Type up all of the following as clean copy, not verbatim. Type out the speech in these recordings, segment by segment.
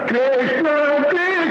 कृष्ण कृष्ण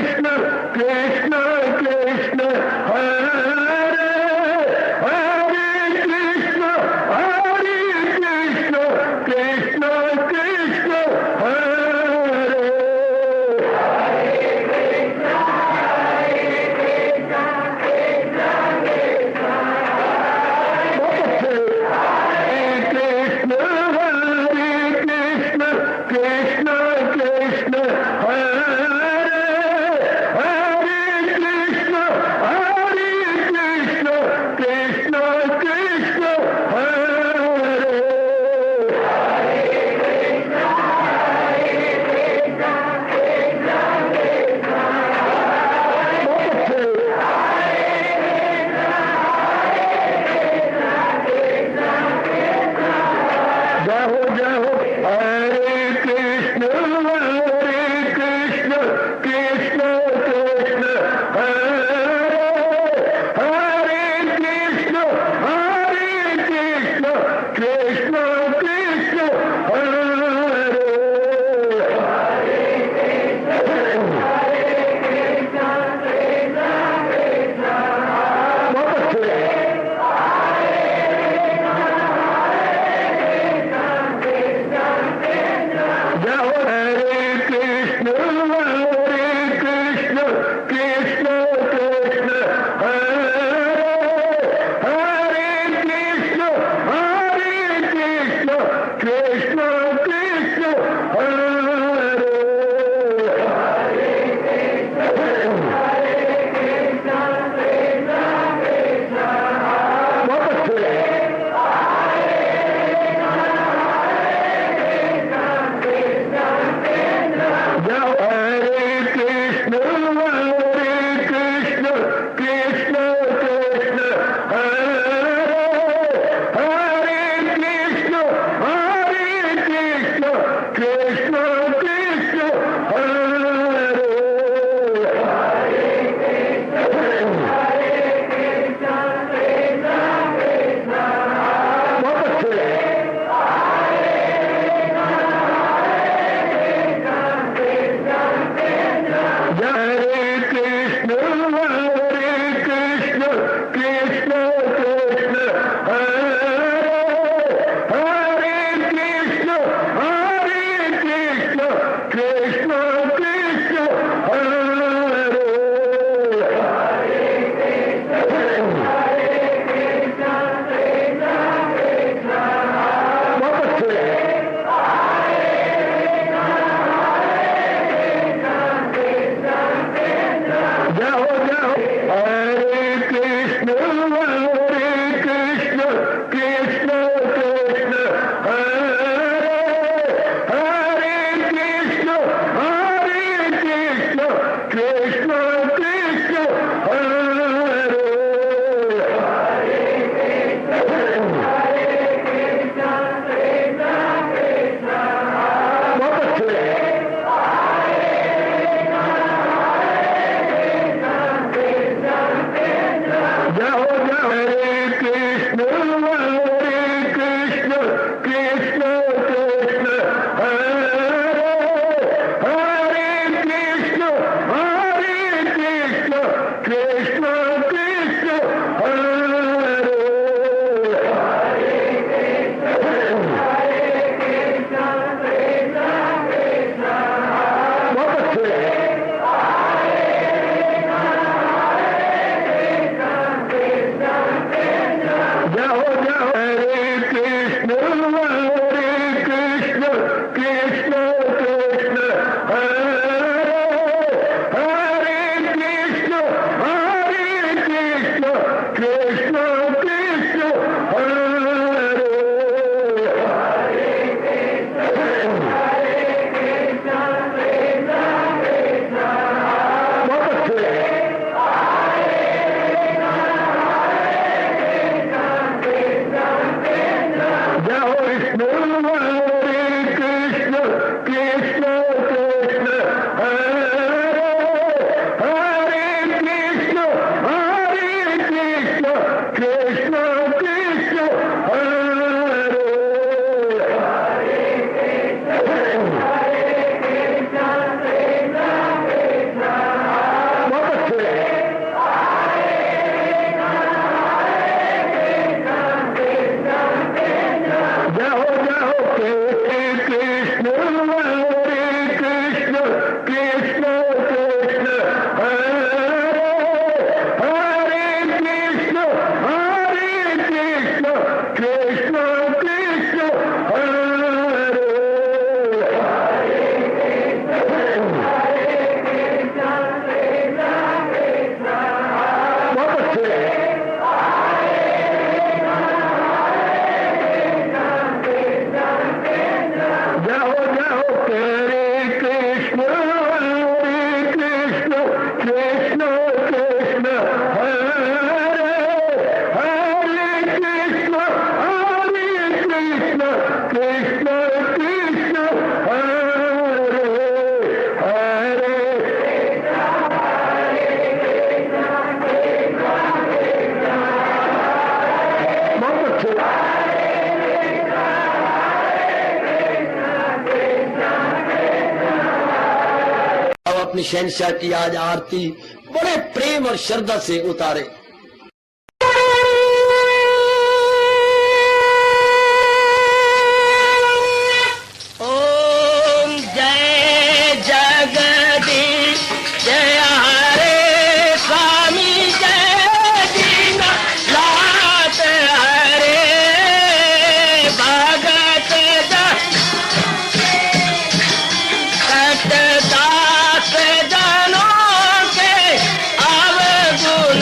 हरे कृष्ण कृष्ण हरे बहुत अच्छे जाओ जाओ हरे कृष्ण कृष्ण कृष्ण कृष्ण हरे हरे कृष्ण कृष्ण कृष्ण हरे बहुत अच्छे जाओ जाओ हरे कृष्ण कृष्ण कृष्ण कृष्ण हरे हरे कृष्ण कृष्ण कृष्ण हरे बहुत अच्छे जाओ विष्णु हरे कृष्ण कृष्ण कृष्ण हरे हरे कृष्ण कृष्ण कृष्ण हरे बहुत अच्छे जाओ जाओ कृष्ण हरे कृष्ण कृष्ण कृष्ण हरे हरे कृष्ण कृष्ण कृष्ण हरे बहुत अच्छे जाओ जाओ हरे कृष्ण कृष्ण कृष्ण हरे हरे कृष्ण कृष्ण हरे हरे बहुत अच्छे अब अपनी शहनशाह की आज आरती बड़े प्रेम और श्रद्धा से उतारे। ओम जय जगदीश जय हरे स्वामी जय दीना लात हरे भगत दास जनों के अवगुण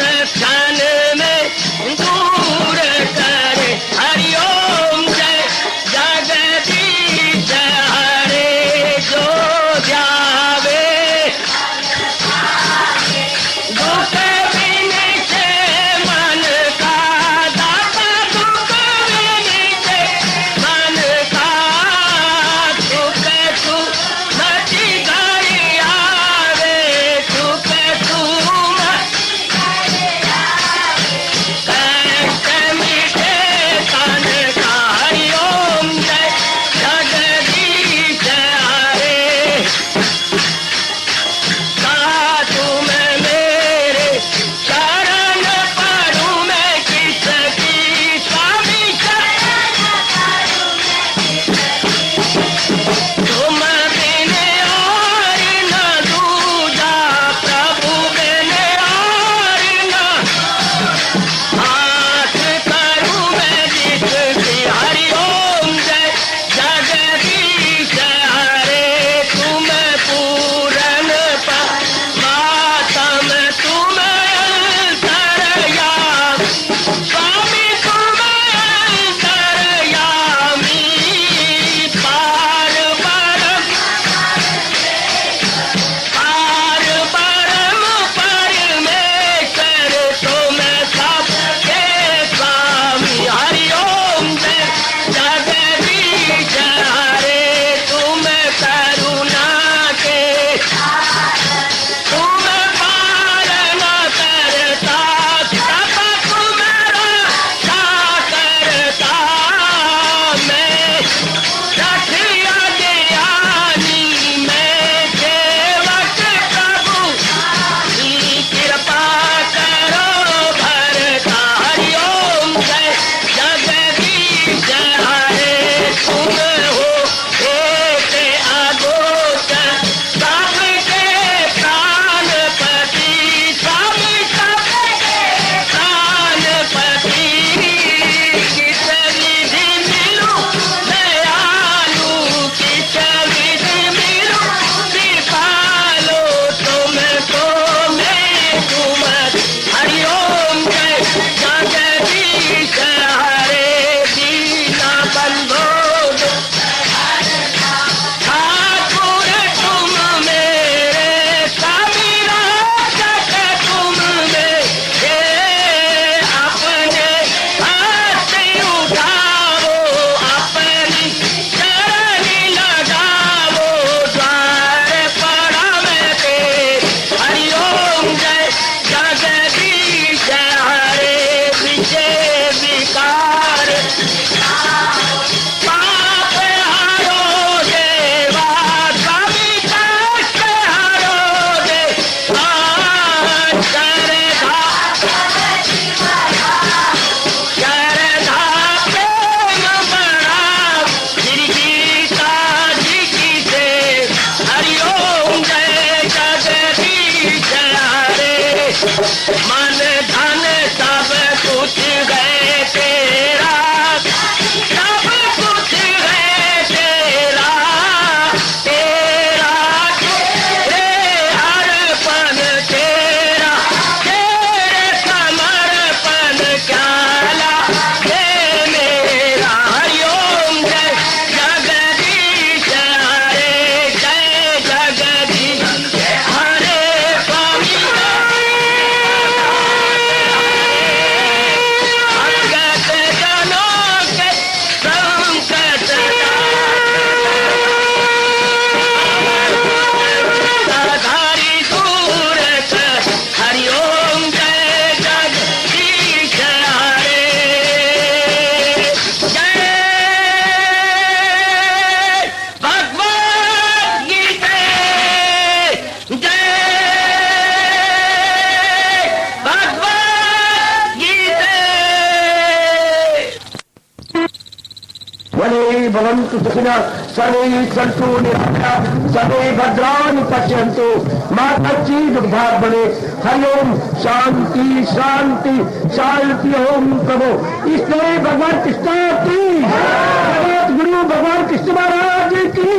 भवन्तु सुखिनः सर्वे सन्तु निरामयाः सर्वे भद्राणि पश्यन्तु मा कश्चित् दुर्भाग्यं भवेत्। हरि ओम शांति शांति शांति। ओम प्रभु इसलिए भगवान कृष्ण की जगत गुरु भगवान कृष्ण महाराज की।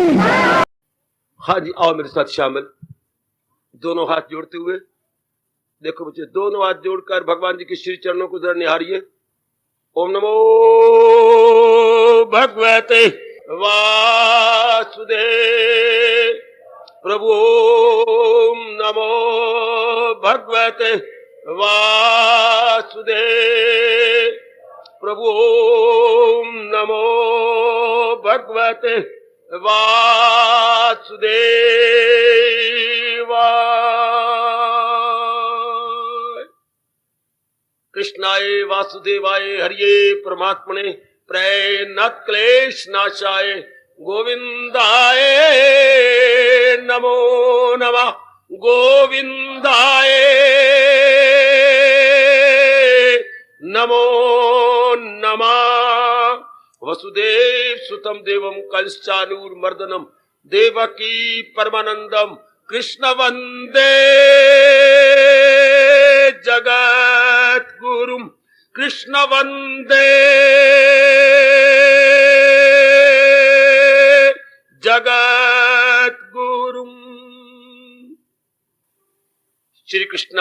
हाँ जी, आओ मेरे साथ शामिल। दोनों हाथ जोड़ते हुए देखो बच्चे, दोनों हाथ जोड़कर भगवान जी के श्री चरणों को जरा निहारिए। ओम नमो भगवते वासुदेव प्रभु। ओम नमो भगवते वासुदेव प्रभु। ओम नमो भगवते वासुदेवाय। कृष्णाय वासुदेवाय हरिये परमात्मने प्रेरणात् क्लेश नाशाय गोविंदाय नमो नमः। गोविंदाय नमो नमः। वसुदेव सुतम देवम कंसचानूरमर्दनम देवकी परमानंदम कृष्ण वंदे जगत गुरुम। कृष्ण वंदे जगत गुरुम। श्री कृष्ण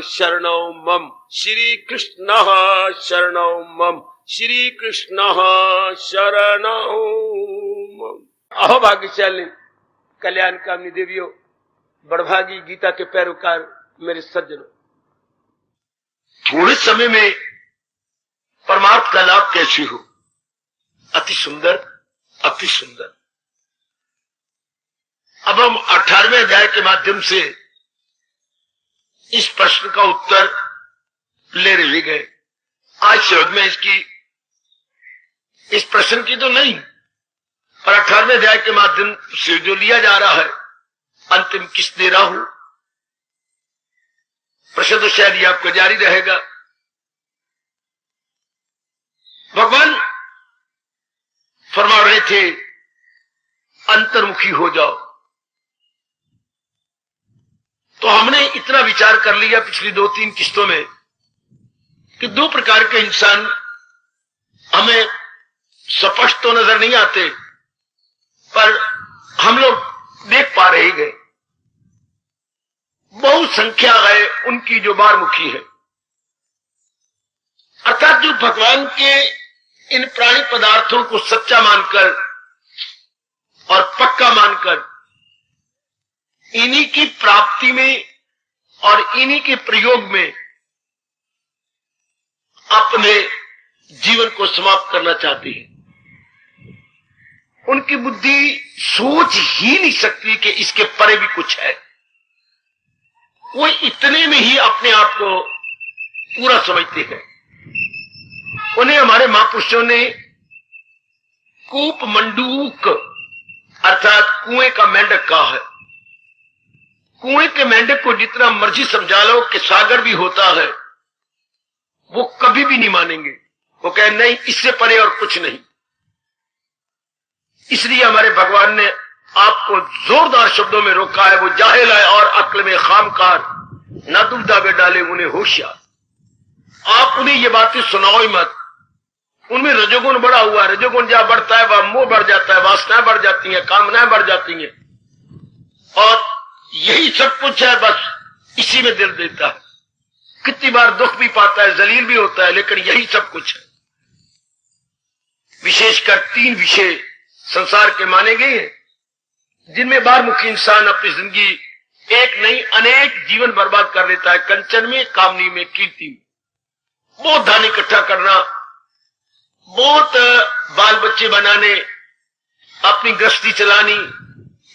शरणौ मम। श्री कृष्ण शरणौ मम। श्री कृष्ण शरणौ मम। अहो भाग्यशाली कल्याण कामनी देवियों, बड़भागी गीता के पैरोकार मेरे सज्जनों, थोड़े समय में परमार्थ का लाभ कैसे हो? अति सुंदर, अति सुंदर। अब हम 18वें अध्याय के माध्यम से इस प्रश्न का उत्तर ले रहे गए। आज शब्द में इस प्रश्न की तो नहीं, पर 18वें अध्याय के माध्यम से जो लिया जा रहा है, अंतिम किस दे रहा हूं, प्रश्न तो शायद ये आपका जारी रहेगा। भगवान फरमा रहे थे अंतर्मुखी हो जाओ। तो हमने इतना विचार कर लिया पिछली 2-3 किस्तों में कि 2 प्रकार के इंसान हमें स्पष्ट तो नजर नहीं आते, पर हम लोग देख पा रहे गए। बहुत संख्या है उनकी जो बारमुखी है, अर्थात जो भगवान के इन प्राणी पदार्थों को सच्चा मानकर और पक्का मानकर इन्हीं की प्राप्ति में और इन्हीं के प्रयोग में अपने जीवन को समाप्त करना चाहती है। उनकी बुद्धि सोच ही नहीं सकती कि इसके परे भी कुछ है। वो इतने में ही अपने आप को पूरा समझते हैं। उन्हें हमारे महापुरुषों ने कूप मंडूक अर्थात कुएं का मेंढक कहा है। कुएं के मेंढक को जितना मर्जी समझा लो कि सागर भी होता है, वो कभी भी नहीं मानेंगे। वो कहे नहीं, इससे परे और कुछ नहीं। इसलिए हमारे भगवान ने आपको जोरदार शब्दों में रोका है। वो जाहिल है और अक्ल में खामकार, न दुविधा में डाले उन्हें होशियार। आप उन्हें ये बातें सुनाओ ही मत। उनमें रजोगुण बढ़ा हुआ है। रजोगुण जहां बढ़ता है वह मोह बढ़ जाता है, वासनाएं बढ़ जाती हैं, कामनाएं बढ़ जाती हैं, और यही सब कुछ है। बस इसी में दिल देता है। कितनी बार दुख भी पाता है, जलील भी होता है, लेकिन यही सब कुछ है। विशेषकर 3 विषय संसार के माने गए हैं जिनमें बारमुखी इंसान अपनी जिंदगी एक नहीं अनेक जीवन बर्बाद कर लेता है। कंचन में, कामनी में, कीर्ति में। बहुत धन इकट्ठा करना, बहुत बाल बच्चे बनाने, अपनी गृहस्थी चलानी,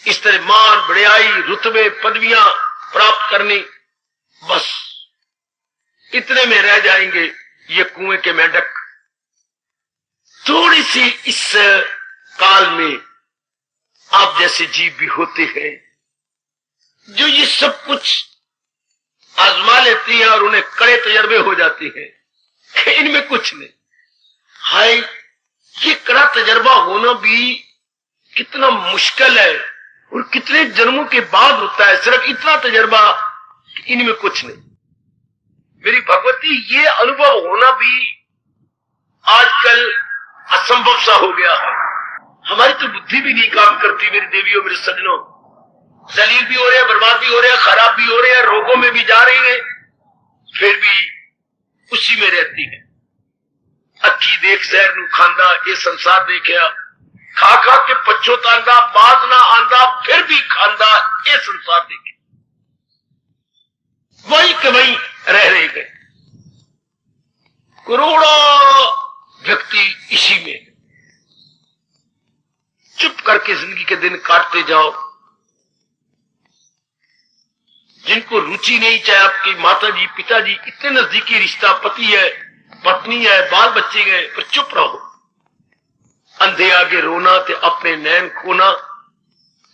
इस तरह मान, बड़ाई, रुतबे, पदवियां प्राप्त करनी, बस इतने में रह जाएंगे ये कुएं के मेंढक। थोड़ी सी इस काल में आप जैसे जीव भी होते हैं जो ये सब कुछ आजमा लेती हैं और उन्हें कड़े तजर्बे हो जाते हैं। इनमें कुछ नहीं। हाय ये कड़ा तजर्बा होना भी कितना मुश्किल है और कितने जन्मों के बाद होता है। सिर्फ इतना तजर्बा कि इनमें कुछ नहीं। मेरी भगवती, ये अनुभव होना भी आजकल असंभव सा हो गया है। हमारी तो बुद्धि भी नहीं काम करती मेरी देवियों, मेरे सज्जनों। जलील भी हो रहे हैं, बर्बाद भी हो रहे हैं, खराब भी हो रहे हैं, रोगों में भी जा रहे हैं, फिर भी उसी में रहती है। अक्की देख जहर नू खांदा, ये संसार देखिया, खा खा के पछोतांदा, बाज ना आंदा, फिर भी खांदा, ये संसार देखे। वही के वही रह गए। करोड़ों व्यक्ति इसी में चुप करके जिंदगी के दिन काटते जाओ। जिनको रुचि नहीं, चाहे आपकी माता जी, पिताजी, इतने नजदीकी रिश्ता, पति है, पत्नी है, बाल बच्चे गए, पर चुप रहो। अंधे आगे रोना ते अपने नैन खोना,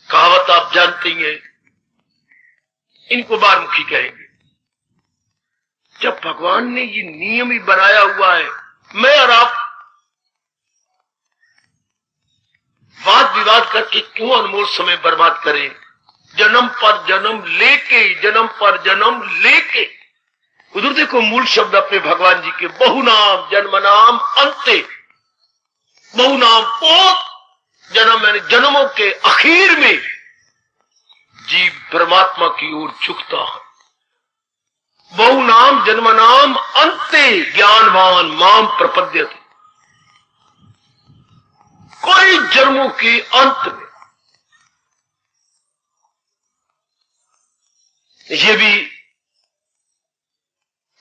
कहावत आप जानते ही हैं। इनको बारमुखी कहेंगे। जब भगवान ने ये नियम ही बनाया हुआ है, मैं और आप वाद विवाद करके क्यों अनमोल समय बर्बाद करें? जन्म पर जन्म लेके, जन्म पर जन्म लेके। उधर देखो मूल शब्द अपने भगवान जी के, बहुनाम जन्म नाम अंते। बहुनाम बहुत जन्म, यानी जन्मों के आखिर में जीव परमात्मा की ओर झुकता है। बहुनाम जन्म नाम अंते ज्ञानवान माम प्रपद्यते। कोई जन्मों के अंत में। ये भी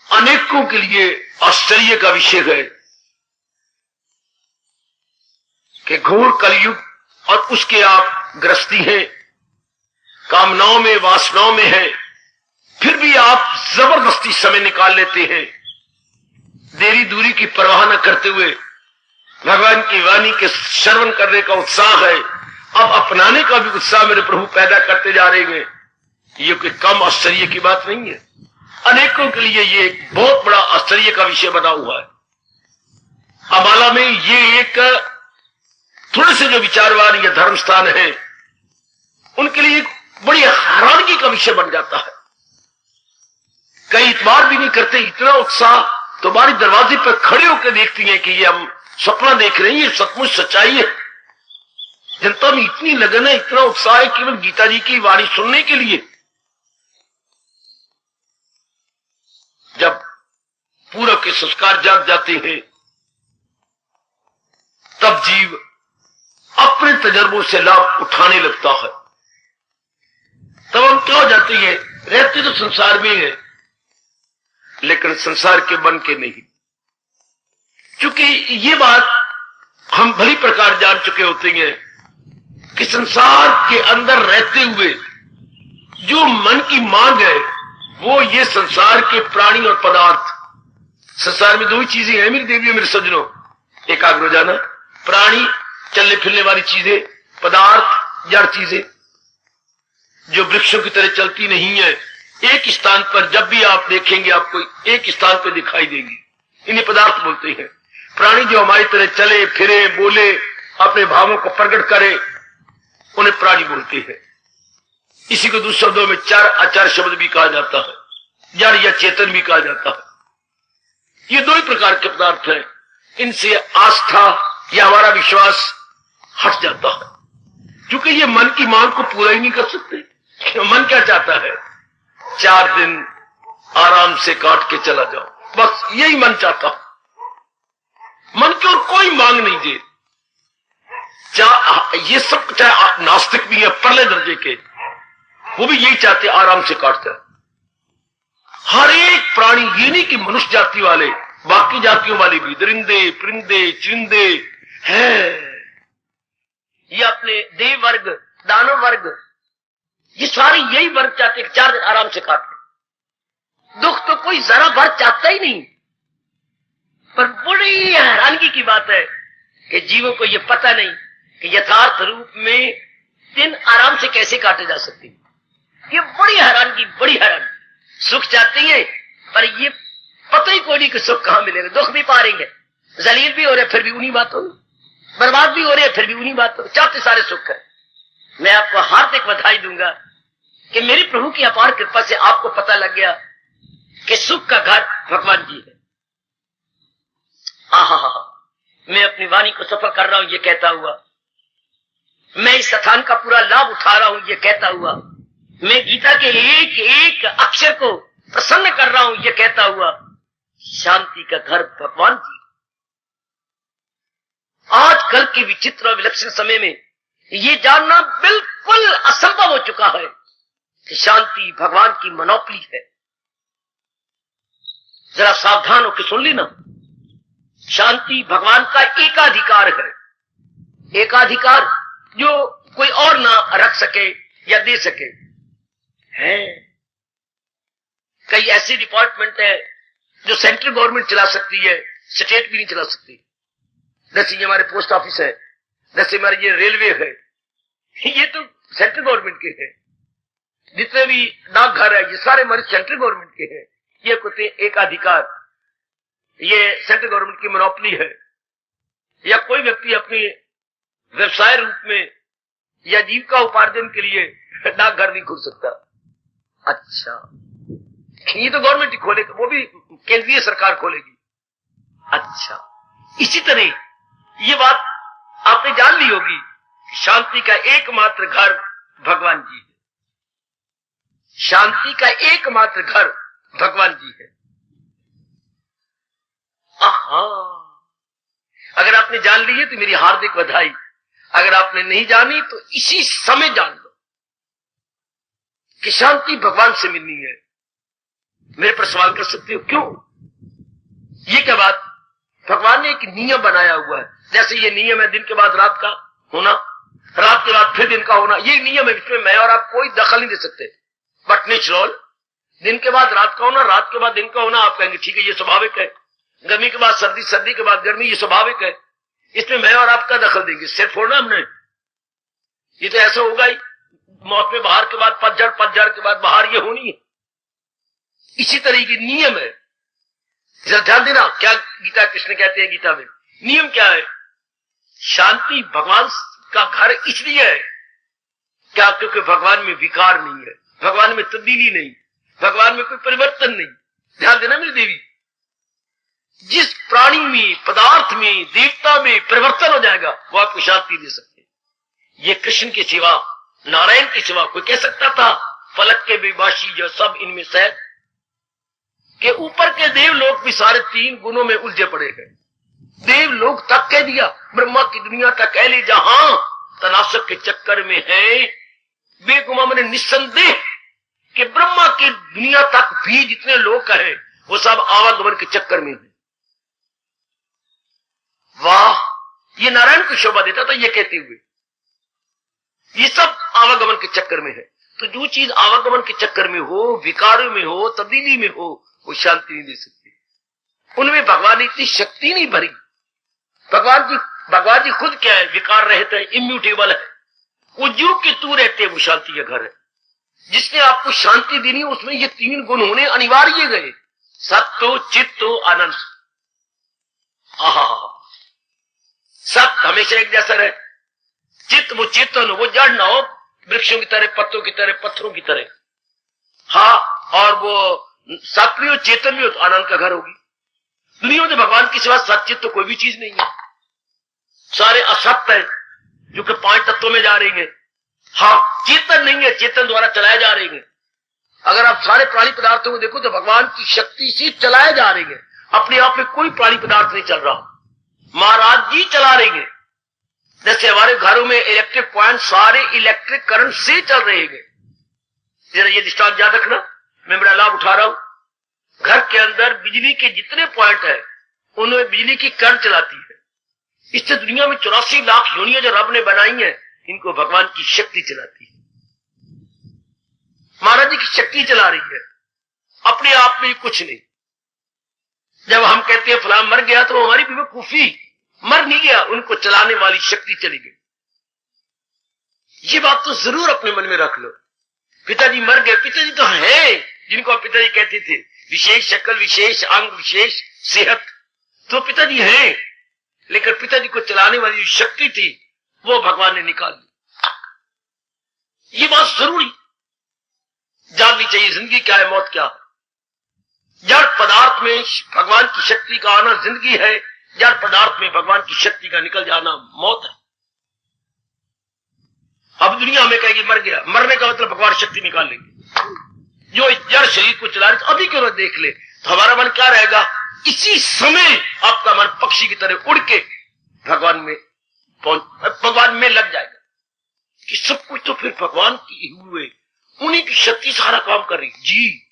अनेकों के लिए आश्चर्य का विषय है कि घोर कलयुग और उसके आप ग्रस्ती हैं, कामनाओं में, वासनाओं में हैं, फिर भी आप जबरदस्ती समय निकाल लेते हैं। देरी दूरी की परवाह न करते हुए भगवान की वाणी के श्रवण करने का उत्साह है, अब अपनाने का भी उत्साह मेरे प्रभु पैदा करते जा रहे हैं। ये कोई कम आश्चर्य की बात नहीं है। अनेकों के लिए ये एक बहुत बड़ा आश्चर्य का विषय बना हुआ है। अम्बाला में ये एक थोड़े से जो विचारवान या धर्म स्थान है, उनके लिए एक बड़ी हैरानगी का विषय बन जाता है। कई इतबार भी नहीं करते, इतना उत्साह तो हमारे दरवाजे पर खड़े होकर देखती हैं कि ये हम सपना देख रहे हैं, ये सचमुच सच्चाई है। जनता में इतनी लगन है, इतना उत्साह है केवल गीता जी की वाणी सुनने के लिए। जब पूर्व के संस्कार जाग जाते हैं, तब जीव अपने तजर्बों से लाभ उठाने लगता है। तब हम क्या हो जाते हैं, रहते तो संसार में है लेकिन संसार के बन के नहीं। क्योंकि ये बात हम भली प्रकार जान चुके होते हैं कि संसार के अंदर रहते हुए जो मन की मांग है वो ये संसार के प्राणी और पदार्थ। संसार में दो ही चीजें हैं मेरी देवियों, मेरे सज्जनों, एकाग्र हो जाना। प्राणी चलने फिरने वाली चीजें, पदार्थ जड़ चीजें जो वृक्षों की तरह चलती नहीं है, एक स्थान पर जब भी आप देखेंगे आपको एक स्थान पर दिखाई देगी। इन्हें पदार्थ बोलते हैं। प्राणी जो हमारी तरह चले फिरे, बोले, अपने भावों को प्रकट करे, उन्हें प्राणी बोलते हैं। इसी को दूसरे शब्दों में चार आचार शब्द भी कहा जाता है, जड़ या चेतन भी कहा जाता है। ये दो ही प्रकार के पदार्थ हैं। इनसे आस्था या हमारा विश्वास हट जाता है, क्योंकि ये मन की मांग को पूरा ही नहीं कर सकते। मन क्या चाहता है, 4 दिन आराम से काट के चला जाओ, बस यही मन चाहता है। मन की और कोई मांग नहीं दे। ये सब चाहे नास्तिक भी है परले दर्जे के, वो भी यही चाहते आराम से काट जाए। हर एक प्राणी, ये नहीं कि मनुष्य जाति वाले, बाकी जातियों वाले भी, दरिंदे, परिंदे, चिरिंदे हैं, ये अपने देव वर्ग, दानव वर्ग, ये सारे यही वर्ग चाहते हैं 4 दिन आराम से काटे। दुख तो कोई जरा भर चाहता ही नहीं। पर बड़ी हैरानगी की बात है कि जीवों को यह पता नहीं कि यथार्थ रूप में दिन आराम से कैसे काटे जा सकते। ये बड़ी हैरानगी, बड़ी हैरानगी। सुख चाहती है पर ये पता ही कोई नहीं कि सुख कहां मिलेगा। दुख भी पा रही है, जलील भी हो रहे, फिर भी उन्हीं बातों में। बर्बाद भी हो रहे हैं, फिर भी उन्हीं बातों चाहते सारे सुख है। मैं आपको हार्दिक बधाई दूंगा कि मेरी प्रभु की अपार कृपा से आपको पता लग गया कि सुख का घर भगवान जी है। आहा, मैं अपनी वाणी को सफल कर रहा हूं ये कहता हुआ, मैं इस स्थान का पूरा लाभ उठा रहा हूं ये कहता हुआ, मैं गीता के एक एक अक्षर को प्रसन्न कर रहा हूं ये कहता हुआ, शांति का घर भगवान जी। आज कल के विचित्र और विलक्षण समय में ये जानना बिल्कुल असंभव हो चुका है कि शांति भगवान की मोनोपोली है। जरा सावधान होकर सुन लेना, शांति भगवान का एकाधिकार है। एकाधिकार जो कोई और ना रख सके या दे सके है। कई ऐसे डिपार्टमेंट है जो सेंट्रल गवर्नमेंट चला सकती है, स्टेट भी नहीं चला सकती। जैसे ये हमारे पोस्ट ऑफिस है, जैसे हमारे ये रेलवे है, ये तो सेंट्रल गवर्नमेंट के हैं। जितने भी डाकघर है ये सारे हमारे सेंट्रल गवर्नमेंट के हैं। ये कुछ एकाधिकार, ये सेंट्रल गवर्नमेंट की मोनोपोली है। या कोई व्यक्ति अपनी व्यवसाय रूप में या जीविका उपार्जन के लिए डाकघर नहीं खोल सकता। अच्छा, ये तो गवर्नमेंट ही खोलेगा, वो भी केंद्रीय सरकार खोलेगी। अच्छा, इसी तरह ये बात आपने जान ली होगी कि शांति का एकमात्र घर भगवान जी है। शांति का एकमात्र घर भगवान जी है। आहा, अगर आपने जान ली है तो मेरी हार्दिक बधाई। अगर आपने नहीं जानी तो इसी समय जान लो कि शांति भगवान से मिलनी है। मेरे पर सवाल कर सकते हो क्यों? ये क्या बात? भगवान ने एक नियम बनाया हुआ है। जैसे ये नियम है दिन के बाद रात का होना, रात के बाद फिर दिन का होना, ये नियम है, इसमें मैं और आप कोई दखल नहीं दे सकते। बट नेचुरल, दिन के बाद रात का होना, रात के बाद दिन का होना, आप कहेंगे ठीक है ये स्वाभाविक है। गर्मी के बाद सर्दी, सर्दी के बाद गर्मी, ये स्वाभाविक है। इसमें मैं और आप का दखल देंगे? सिर फोड़ना हमने? ये तो ऐसा होगा ही, मौत में बाहर के बाद पतझड़, पतझड़ के बाद बाहर, ये होनी है। इसी तरह के नियम है। जरा ध्यान देना क्या गीता कृष्ण कहते हैं। गीता में नियम क्या है? शांति भगवान का घर इसलिए है क्या? क्योंकि भगवान में विकार नहीं है, भगवान में तब्दीली नहीं, भगवान में कोई परिवर्तन नहीं। ध्यान देना मेरी देवी, जिस प्राणी में, पदार्थ में, देवता में परिवर्तन हो जाएगा वो आपको शांति दे सकते हैं। ये कृष्ण के सिवा, नारायण के सिवा कोई कह सकता था फलक के बेबाशी जो सब इनमें सहज के ऊपर के देवलोक भी सारे तीन गुणों में उलझे पड़े हैं। देवलोक तक कह दिया, ब्रह्मा की दुनिया तक कह ली, जहां तनासक के चक्कर में है। बेगुमान ने निस्संदेह कि ब्रह्मा की दुनिया तक भी जितने लोग हैं वो सब आवागमन के चक्कर में है। वाह, ये नारायण को शोभा देता था ये कहते हुए, ये सब आवागमन के चक्कर में है। तो जो चीज आवागमन के चक्कर में हो, विकारों में हो, तब्दीली में हो, वो शांति नहीं दे सकती। उनमें भगवान ने इतनी शक्ति नहीं भरी। भगवान जी खुद क्या है? विकार रहते हैं, इम्यूटेबल है। वो जो कि तू रहते हैं वो शांति का घर है। जिसने आपको शांति देनी उसमें ये तीन गुण होने अनिवार्य गए, सत्तो, चित्तो, आनंद। आहा, सत्य हमेशा एक जैसा रहे, चित्त वो चेतन, वो जड़ ना हो, वृक्षों की तरह, पत्तों की तरह, पत्थरों की तरह। हाँ, और वो सत्य भी हो, चेतन भी हो, तो आनंद का घर होगी। दुनिया में भगवान के सिवा सचित तो कोई भी चीज नहीं है। सारे असत्य है जो कि पांच तत्वों में जा रही है। हाँ, चेतन नहीं है, चेतन द्वारा चलाए जा रही है। अगर आप सारे प्राणी पदार्थों को देखो तो भगवान की शक्ति से चलाए जा रही है। अपने आप में कोई प्राणी पदार्थ नहीं चल रहा, महाराज जी चला रही है। जैसे हमारे घरों में इलेक्ट्रिक पॉइंट सारे इलेक्ट्रिक करंट से चल रहे हैं। जरा ये दृष्टांत याद रखना, मैं बड़ा लाभ उठा रहा हूं। घर के अंदर बिजली के जितने पॉइंट है उनमें बिजली की करंट चलाती है। इससे दुनिया में 84 लाख योनियां जो रब ने बनाई है, इनको भगवान की शक्ति चलाती है। महाराज जी की शक्ति चला रही है, अपने आप में कुछ नहीं। जब हम कहते हैं फलां मर गया तो हमारी बेवकूफी, मर नहीं गया, उनको चलाने वाली शक्ति चली गई। ये बात तो जरूर अपने मन में रख लो। पिताजी मर गए, पिताजी तो है जिनको आप पिताजी कहते थे, विशेष शक्ल, विशेष अंग, विशेष सेहत, तो पिताजी हैं। लेकिन पिताजी को चलाने वाली जो शक्ति थी वो भगवान ने निकाल दी। ये बात जरूरी जाननी चाहिए, जिंदगी क्या है, मौत क्या है। जड़ पदार्थ में भगवान की शक्ति का आना जिंदगी है, जड़ पदार्थ में भगवान की शक्ति का निकल जाना मौत है। अब दुनिया हमें कहेगी मर गया, मरने का मतलब भगवान शक्ति निकाल लेंगे। जो इस जड़ शरीर को चला रहे अभी क्यों न देख ले, तो हमारा मन क्या रहेगा, इसी समय आपका मन पक्षी की तरह उड़ के भगवान में लग जाएगा कि सब कुछ तो फिर भगवान की हुए, उन्हीं की शक्ति सारा काम कर रही जी।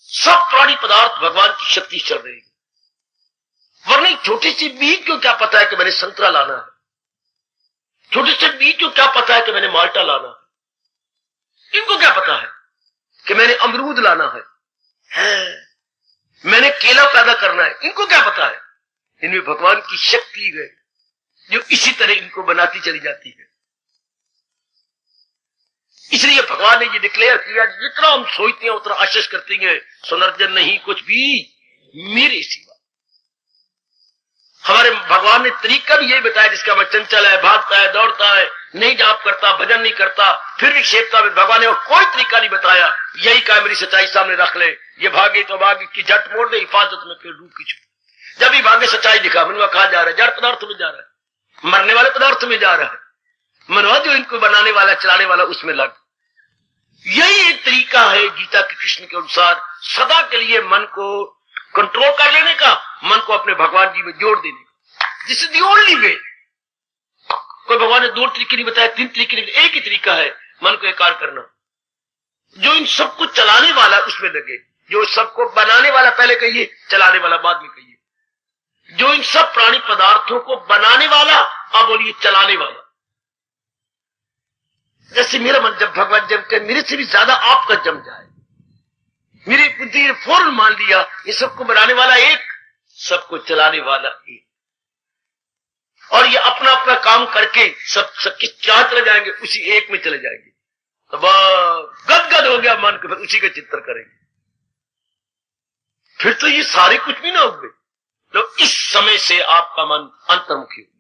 सब प्राणी पदार्थ भगवान की शक्ति चल रही है। वरना छोटे से बीज को क्या पता है कि मैंने संतरा लाना है, छोटे से बीज को क्या पता है कि मैंने माल्टा लाना है, इनको क्या पता है कि मैंने अमरूद लाना है, मैंने केला पैदा करना है, इनको क्या पता है। इनमें भगवान की शक्ति है जो इसी तरह इनको बनाती चली जाती है। इसलिए भगवान ने ये डिक्लेयर किया, जितना हम सोचते हैं उतना आशीष करते हैं, सुनर्जन नहीं कुछ भी मेरे सिवा। हमारे भगवान ने तरीका भी यही बताया, जिसका मैं चंचल है, भागता है, दौड़ता है, नहीं जाप करता, भजन नहीं करता, फिर विक्षेपता में भगवान ने और कोई तरीका नहीं बताया। यही कहा मेरी सच्चाई सामने रख ले, ये भागे तो भागे की झट मोड़ दे, हिफाजत में फिर रूप की छूट। जब ही भागे सच्चाई दिखा, मनवा कहा जा रहा है, जड़ पदार्थ में जा रहा है, मरने वाले पदार्थ में जा रहा है, मनवा जो इनको बनाने वाला चलाने वाला उसमें लग। यही एक तरीका है गीता के कृष्ण के अनुसार सदा के लिए मन को कंट्रोल कर लेने का, मन को अपने भगवान जी में जोड़ देने का। This is the only way. कोई भगवान ने 2 तरीके नहीं बताया, 3 तरीके नहीं, एक ही तरीका है मन को एकार करना। जो इन सबको चलाने वाला उसमें लगे, जो सबको बनाने वाला पहले कहिए, चलाने वाला बाद में कहिए। जो इन सब प्राणी पदार्थों को बनाने वाला, अब बोलिए चलाने वाला। जैसे मेरा मन जब भगवान जम के मेरे से भी ज्यादा आपका जम जाए, मेरी बुद्धि ने फौरन मान लिया ये सबको बनाने वाला एक, सबको चलाने वाला एक, और ये अपना अपना काम करके सब किस जहां चले जाएंगे उसी एक में चले जाएंगे। तो गदगद हो गया मन, फिर उसी का चिंतन करेंगे। फिर तो ये सारे कुछ भी ना होंगे। तो इस समय से आपका मन अंतर्मुखी हो गया।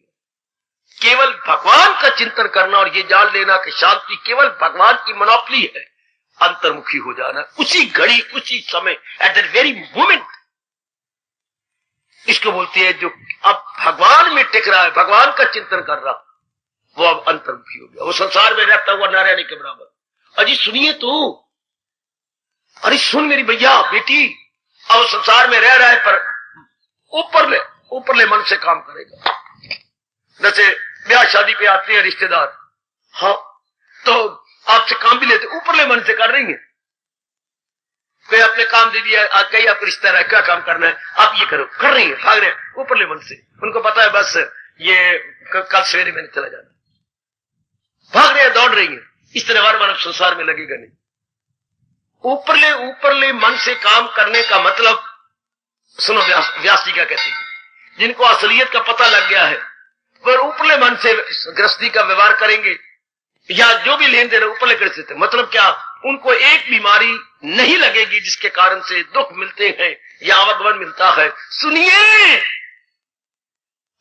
केवल भगवान का चिंतन करना और ये जान लेना कि शांति केवल भगवान की मोनोपोली है, अंतर्मुखी हो जाना उसी घड़ी उसी समय, एट द वेरी मोमेंट। इसको बोलते हैं जो अब भगवान में टिक रहा है, भगवान का चिंतन कर रहा, वो अब अंतर्मुखी हो गया। वो संसार में रहता हुआ न रहने के बराबर। अजी सुनिए तो, अरे सुन मेरी भैया बेटी, अब संसार में रह रहा है पर ऊपरले मन से काम करेगा। जैसे ब्याह शादी पे आते हैं रिश्तेदार, हाँ तो आपसे काम भी लेते, ऊपरले मन से कर रही है। कोई आपने काम दे दिया, कहीं आपको रिश्तेदार है, क्या काम करना है, आप ये करो, कर रही है, भाग रहे हैं ऊपरले मन से। उनको पता है बस ये कल सवेरे मैंने चला जाना, भाग रहे हैं, दौड़ रही है। इस तरह हमारा मानव संसार में लगेगा नहीं। ऊपरले मन से काम करने का मतलब, सुनो व्यास जी क्या कहते हैं, जिनको असलियत का पता लग गया है वह ऊपरले मन से गृहस्थी का व्यवहार करेंगे या जो भी लेन देन ऊपरले कर सकते। मतलब क्या, उनको एक बीमारी नहीं लगेगी जिसके कारण से दुख मिलते हैं या आवागमन मिलता है। सुनिए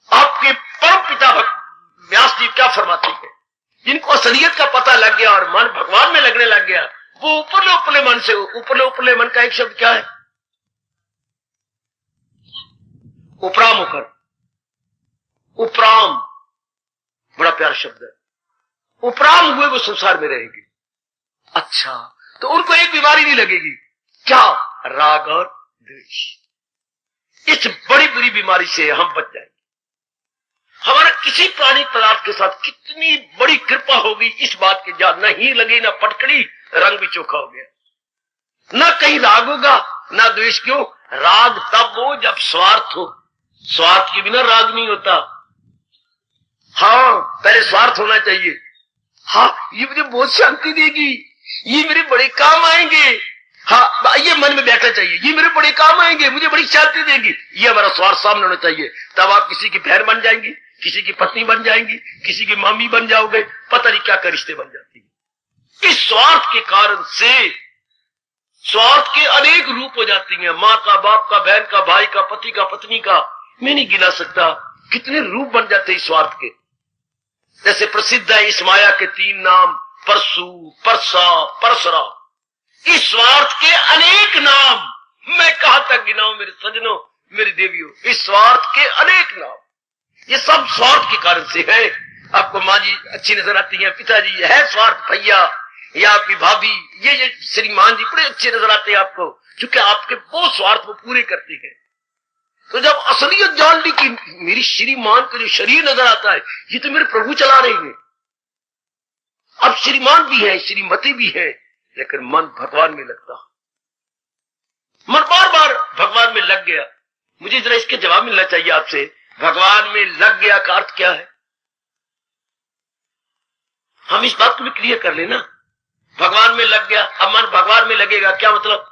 आपके परम पिता व्यास जी क्या फरमाते हैं, जिनको असलियत का पता लग गया और मन भगवान में लगने लग गया, वो ऊपरले मन से, ऊपरले मन का एक शब्द क्या है, उपराम होकर। उपराम बड़ा प्यारा शब्द है। उपराम हुए वो संसार में रहेंगे। अच्छा, तो उनको एक बीमारी नहीं लगेगी, क्या, राग और द्वेष। इस बड़ी बुरी बीमारी से हम बच जाएंगे। हमारा किसी प्राणी पदार्थ के साथ कितनी बड़ी कृपा होगी इस बात की, जहां नहीं लगी ना पटकड़ी, रंग भी चोखा हो गया, ना कहीं राग होगा ना द्वेष। क्यों, राग तब हो जब स्वार्थ हो, स्वार्थ के बिना राग नहीं होता। हाँ, पहले स्वार्थ होना चाहिए। हाँ, ये मुझे बहुत शांति देगी, ये मेरे बड़े काम आएंगे। हाँ, ये मन में बैठना चाहिए, ये मेरे बड़े काम आएंगे, मुझे बड़ी शांति देगी। ये हमारा स्वार्थ सामने होना चाहिए। तब आप किसी की बहन बन जाएंगी, किसी की पत्नी बन जाएंगी, किसी की मामी बन जाओगे, पता नहीं क्या क्या रिश्ते बन जाती है। इस स्वार्थ के कारण से स्वार्थ के अनेक रूप हो जाती हैं। माँ का, बाप का, बहन का, भाई का, पति का, पत्नी का, मैं नहीं गिना सकता। कितने रूप बन जाते इस स्वार्थ के। जैसे प्रसिद्ध है इस माया के 3 नाम, परसु, परसा, परसरा। इस स्वार्थ के अनेक नाम, मैं कहां तक गिनाऊं मेरे सजनों, मेरी देवियों, इस स्वार्थ के अनेक नाम। ये सब स्वार्थ के कारण से है। आपको माँ जी अच्छी नजर आती है, पिताजी है स्वार्थ, भैया या आपकी भाभी, ये श्रीमान जी बड़े अच्छे नजर आते हैं आपको, क्योंकि आपके वो स्वार्थ वो पूरे करते हैं। तो जब असलियत जान ली कि मेरी श्रीमान का जो शरीर नजर आता है ये तो मेरे प्रभु चला रहे हैं, अब श्रीमान भी है, श्रीमती भी है, लेकिन मन भगवान में लगता, मन बार बार भगवान में लग गया। मुझे जरा इसके जवाब मिलना चाहिए आपसे, भगवान में लग गया का अर्थ क्या है? हम इस बात को भी क्लियर कर लेना। भगवान में लग गया, अब मन भगवान में लगेगा, क्या मतलब?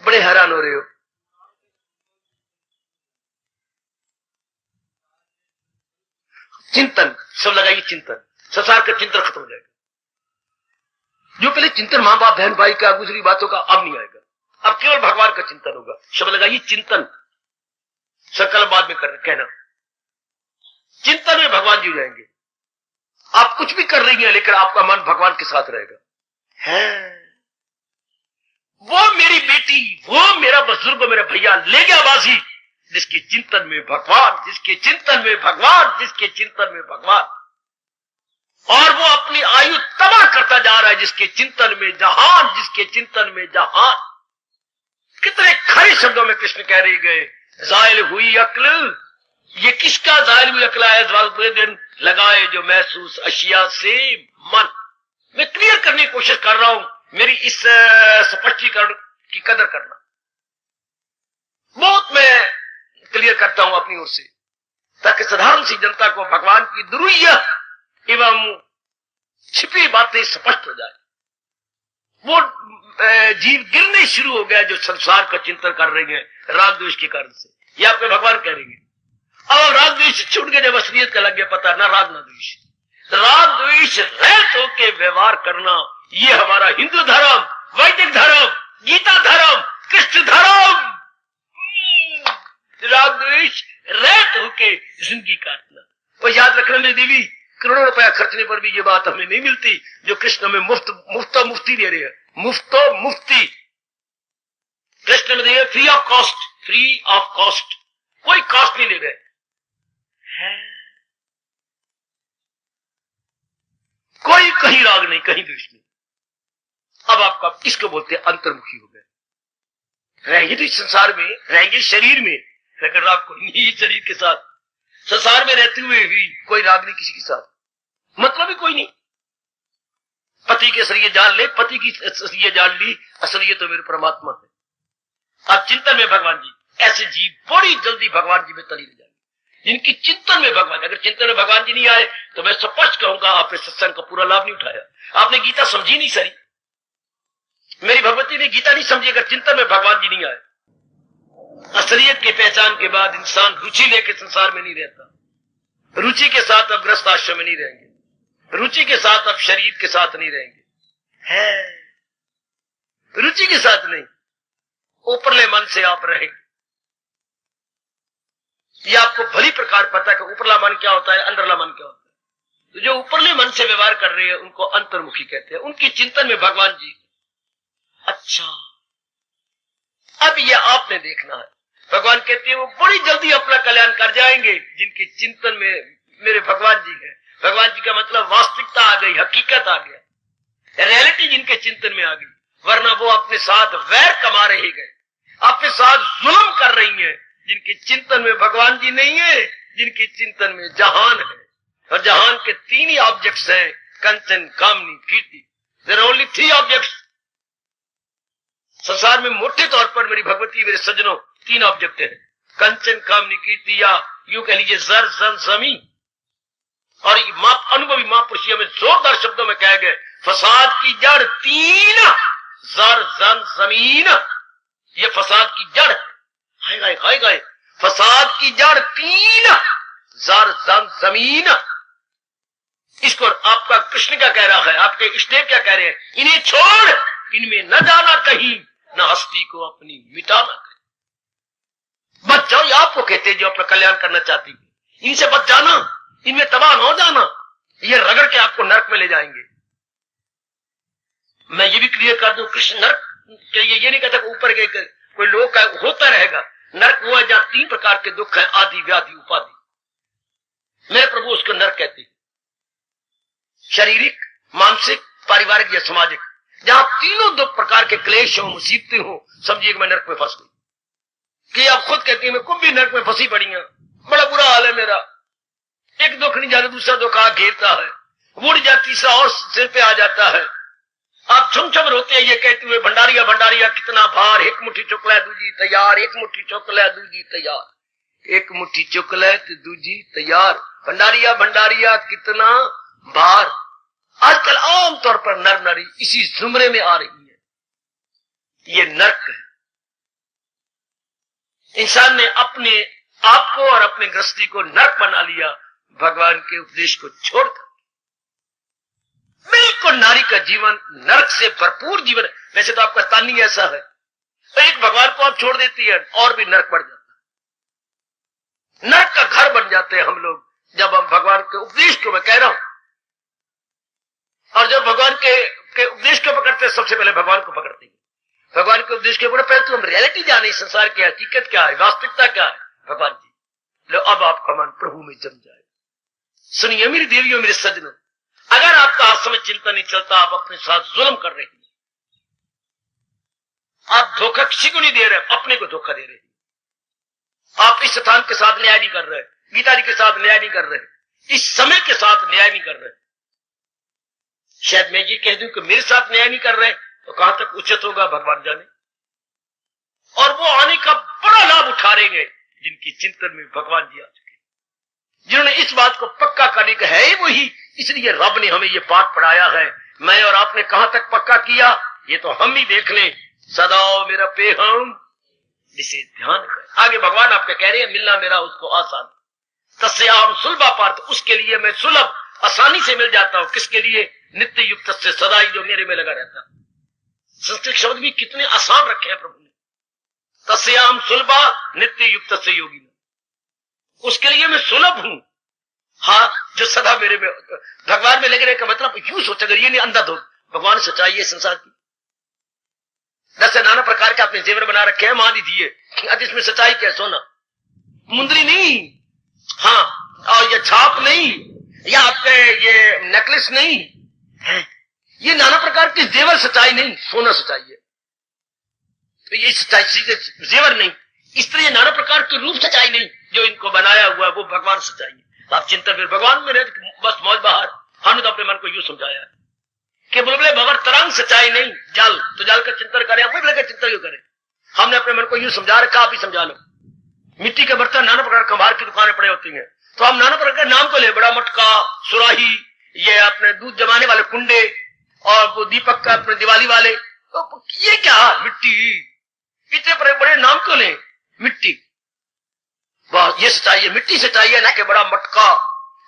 बड़े हैरान हो रहे हो। चिंतन, सब लगाइए चिंतन, संसार का चिंतन खत्म हो जाएगा। जो पहले चिंतन मां बाप बहन भाई का, दूसरी बातों का, अब नहीं आएगा, अब केवल भगवान का चिंतन होगा। शब्द लगाइए चिंतन, संकल्प बाद में कहना। चिंतन में भगवान जी हो जाएंगे। आप कुछ भी कर रही हैं लेकिन आपका मन भगवान के साथ रहेगा। है वो मेरी बेटी, वो मेरा बुजुर्ग, मेरा भैया ले गया बाजी, जिसके चिंतन में भगवान, जिसके चिंतन में भगवान, जिसके चिंतन में भगवान। और वो अपनी आयु तबाह करता जा रहा है, जिसके चिंतन में जहान, जिसके चिंतन में जहान। कितने खरे शब्दों में कृष्ण कह रहे गए, जायल हुई अक्ल, ये किसका जायल हुई अक्ल है? पूरे दिन लगाए जो महसूस अशिया से मन। मैं क्लियर करने की कोशिश कर रहा हूं, मेरी इस स्पष्टीकरण की कदर करना। बहुत मैं क्लियर करता हूं अपनी ओर से, ताकि साधारण सी जनता को भगवान की दुरूहिया एवं छिपी बातें स्पष्ट हो जाए। वो जीव गिरने शुरू हो गया जो संसार का चिंतन कर रहे हैं राग द्वेष के कारण से। ये आपके भगवान कह रहे हैं। अब राग द्वेष छूट गए, जब असलियत का लग गया पता, ना राग ना द्वेष, राग द्वेष रहित होकर व्यवहार करना, ये हमारा हिंदू धर्म, वैदिक धर्म, गीता धर्म, कृष्ण धर्म। राग द्वेष रहित होकर जिंदगी काटना। और याद रखना मेरी देवी, करोड़ों रुपया खर्चने पर भी ये बात हमें नहीं मिलती जो कृष्ण में मुफ्ती दे रहे हैं। मुफ्ती कृष्ण में दे, free of cost, free of cost, कोई कॉस्ट नहीं ले रहे। कोई कहीं राग नहीं, कहीं द्वेष नहीं। अब आपका किसको बोलते हैं? अंतर्मुखी हो गए। रहेंगे तो इस संसार में, रहेंगे शरीर में, लेकिन राग कोई नहीं शरीर के साथ। संसार में रहते हुए भी कोई राग नहीं किसी के साथ, मतलब ही कोई नहीं। पति के असलियत जान ले, पति की असलियत जान ली, असलियत तो मेरे परमात्मा है। अब चिंतन में भगवान जी, ऐसे जीव बड़ी जल्दी भगवान जी में तली जाएंगे जिनकी चिंतन में भगवान। अगर चिंतन में भगवान जी नहीं आए तो मैं स्पष्ट कहूंगा आपने सत्संग का पूरा लाभ नहीं उठाया, आपने गीता समझी नहीं सरी। मेरी भगवती ने गीता नहीं समझी अगर चिंतन में भगवान जी नहीं आए। असलियत की पहचान के बाद इंसान रुचि लेके संसार में नहीं रहता, रुचि के साथ अब गृहस्थ आश्रम में नहीं रहेंगे, रुचि के साथ अब शरीर के साथ नहीं रहेंगे, है रुचि के साथ नहीं, ऊपरले मन से आप रहेंगे। ये आपको भली प्रकार पता है कि ऊपरला मन क्या होता है, अंदरला मन क्या होता है। तो जो ऊपरले मन से व्यवहार कर रहे हैं उनको अंतर्मुखी कहते हैं, उनकी चिंतन में भगवान जी। अच्छा, अब ये आपने देखना है। भगवान कहते हैं वो बड़ी जल्दी अपना कल्याण कर जाएंगे जिनके चिंतन में मेरे भगवान जी है। भगवान जी का मतलब वास्तविकता आ गई, हकीकत आ गया, रियलिटी जिनके चिंतन में आ गई। वरना वो अपने साथ वैर कमा रहे गए, अपने साथ जुल्म कर रही हैं। जिनके चिंतन में भगवान जी नहीं है, जिनके चिंतन में जहान है, और जहान के 3 ही ऑब्जेक्ट्स हैं, कंचन, कामनी, कीर्ति। देयर आर ओनली 3 ऑब्जेक्ट्स संसार में। मोटे तौर पर मेरी भगवती, मेरे सज्जनों, 3 ऑब्जेक्ट हैं, कंचन, कामनी, कीर्ति, या यूं कह लीजिए जर, जन, जमीन। और अनुभवी महापुरुषियों में जोरदार शब्दों में कहे गए, फसाद की जड़ 3, जर, जन, जमीन। ये फसाद की जड़, हाय गाय, फसाद की जड़ 3, जर, जन, जमीन। इसको आपका कृष्ण क्या कह रहा है, आपके इष्टदेव क्या कह रहे हैं? इन्हें छोड़, इनमें न जाना कहीं, न हस्ती को अपनी मिटाना कहीं। बच जाओ, ये आपको कहते हैं जो अपना कल्याण करना चाहती है। इनसे बच जाना, इनमें तबाह न हो जाना, ये रगड़ के आपको नरक में ले जाएंगे। मैं ये भी क्लियर कर दूं, कृष्ण नरक के ये नहीं कहता ऊपर के कोई लोग का होता रहेगा। नरक वो है जहां 3 प्रकार के दुख हैं, आदि, व्याधि, उपाधि। मेरे प्रभु उसको नरक कहते हैं, शारीरिक, मानसिक, पारिवारिक या सामाजिक। जहां तीनों दुख प्रकार के क्लेश हो, मुसीबतें हो, समझिए कि मैं नरक में फंस गई। कि आप खुद कहती है मैं खुद भी नरक में फंसी पड़ी हूं, बड़ा बुरा हाल है मेरा। एक दुख नहीं जाता दूसरा दुख आ घेरता है, उड़ जा तीसरा और सिर पे आ जाता है। आप छम रोते हैं ये कहते हुए, भंडारिया भंडारिया कितना भार, एक मुट्ठी चुकला दूजी तैयार, एक मुट्ठी चुकला दूजी तैयार, एक मुट्ठी चुकला तो दूजी तैयार, भंडारिया भंडारिया कितना भार। आजकल आमतौर पर नर नारी इसी जुमरे में आ रही है। ये नरक है। इंसान ने अपने आप को और अपने गृहस्थी को नरक बना लिया भगवान के उपदेश को छोड़कर। बिल्कुल नारी का जीवन नरक से भरपूर जीवन है। वैसे तो आपका तानी ऐसा है, तो एक भगवान को आप छोड़ देती है और भी नरक बढ़ जाता है। नरक का घर बन जाते हैं हम लोग जब हम भगवान के उपदेश को, मैं कह रहा हूं, और जब भगवान के उपदेश को पकड़ते हैं, सबसे पहले भगवान को पकड़ते हैं। भगवान के उपदेश के ऊपर पहले तो हम रियलिटी जाने, संसार की हकीकत क्या है, वास्तविकता क्या है। भगवान जी लो, अब आपका मन प्रभु में जम जाए। सुनिए मेरी देवियों, मेरे सज्जनों, अगर आपका आज समय चिंता नहीं चलता, आप अपने साथ जुल्म कर रहे हैं, आप धोखा किसी को नहीं दे रहे, अपने को धोखा दे रहे हैं। आप इस स्थान के साथ न्याय नहीं कर रहे, गीता जी के साथ न्याय नहीं कर रहे, इस समय के साथ न्याय नहीं कर रहे। शायद मैं ये कह दूं कि मेरे साथ न्याय नहीं कर रहे, तो कहां तक उचित होगा भगवान जाने। और वो आने का बड़ा लाभ उठा रहेंगे जिनकी चिंतन में भगवान जी आ चुके, जिन्होंने इस बात को पक्का करने का है वही। इसलिए रब ने हमें ये पाठ पढ़ाया है। मैं और आपने कहां तक पक्का किया ये तो हम ही देख लें। सदा मेरा पेहम जिसे ध्यान कर। आगे भगवान आपके कह रहे हैं, मिलना मेरा उसको आसान, तस्याम सुलभा पार्थ, उसके लिए मैं सुलभ आसानी से मिल जाता हूं। किसके लिए? नित्य युक्त से, सदा ही जो मेरे में लगा रहता। संस्कृत शब्द भी कितने आसान रखे हैं प्रभु ने। तस्याम सुलभा नित्य युक्त से योगी में, उसके लिए मैं सुलभ हूं। हाँ, जो सदा मेरे में भगवान में लगे रहे का मतलब यूं सोचा करिए, नहीं अंधाधुंध भगवान सच्चाई है संसार की। जैसे नाना प्रकार के आपने जेवर बना रखे हैं, मान दीजिए अब इसमें सच्चाई क्या है? सोना, मुंदरी नहीं, हाँ, और ये छाप नहीं, या आपके ये नेकलेस नहीं है, ये नाना प्रकार के जेवर सच्चाई नहीं, सोना सच्चाई है। तो ये सच्चाई सीधे जेवर नहीं, इस तरह ये नाना प्रकार के रूप सच्चाई नहीं, जो इनको बनाया हुआ है वो भगवान सच्चाई है। आप चिंता फिर भगवान में रहते बस मौज बहार। हमने तो अपने मन को यूं समझाया है कि बुलबुले बगैर तरंग सच्चाई नहीं, जल तो जल का चिंतन करें, हम बुलबुले का चिंतन क्यों करें? हमने अपने मन को यूं समझा रखा, आप ही समझा लो। मिट्टी के बर्तन नाना प्रकार कमार की दुकानें पड़े होती हैं, तो हम नाना प्रकार के नाम को ले, बड़ा मटका, सुराही, ये अपने दूध जमाने वाले कुंडे, और वो दीपक का अपने दिवाली वाले, तो ये क्या मिट्टी, इतने बड़े बड़े नाम क्यों ले? मिट्टी, वाह, ये सच्चाई है, मिट्टी सच्चाई है, ना कि बड़ा मटका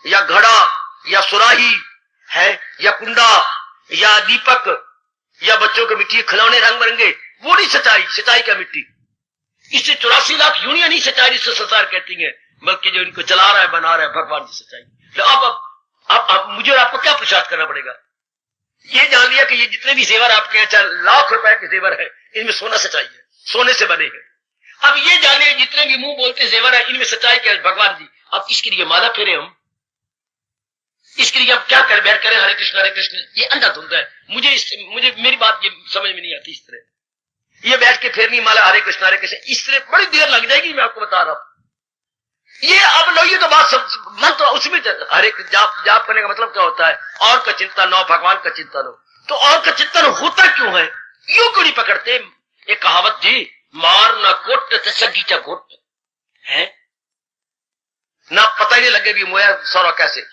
या घड़ा या सुराही है या कुंडा या दीपक या बच्चों के मिट्टी खिलौने रंग बिरंगे, वो नहीं सच्चाई। सच्चाई क्या? मिट्टी। इससे 84 लाख यूनियन ही सच्चाई जिससे संसार कहती है, बल्कि जो इनको चला रहा है, बना रहा है, भगवान की सच्चाई। तो अब मुझे और आपको क्या प्रसाद करना पड़ेगा? ये जान लिया कि ये जितने भी जेवर आपके यहाँ, चाहे लाख रुपए के जेवर है, इनमें सोना सच्चाई है, सोने से बने हैं। अब ये जानिए जितने भी मुंह बोलते जेवर है, इनमें सच्चाई क्या है? भगवान जी। अब इसके लिए माला फेरे हम, इसके लिए हम क्या करें? बैठ करें हरे कृष्ण, ये अंधाधुंध है। मुझे मेरी बात ये समझ में नहीं आती। इस तरह ये बैठ के फेरनी माला हरे कृष्ण, इस तरह बड़ी देर लग जाएगी। मैं आपको बता रहा हूं, ये अब लो, ये तो बात मन तो उसमें हरे जाप करने का मतलब क्या होता है? और का चिंतन हो, भगवान का चिंतन हो। तो और का चिंतन होता क्यों है? यूं क्यों नहीं पकड़ते? एक कहावत जी, मार ना कोट सगीचा घोट है ना, पता ही नहीं लगे भी मोया सौरा कैसे।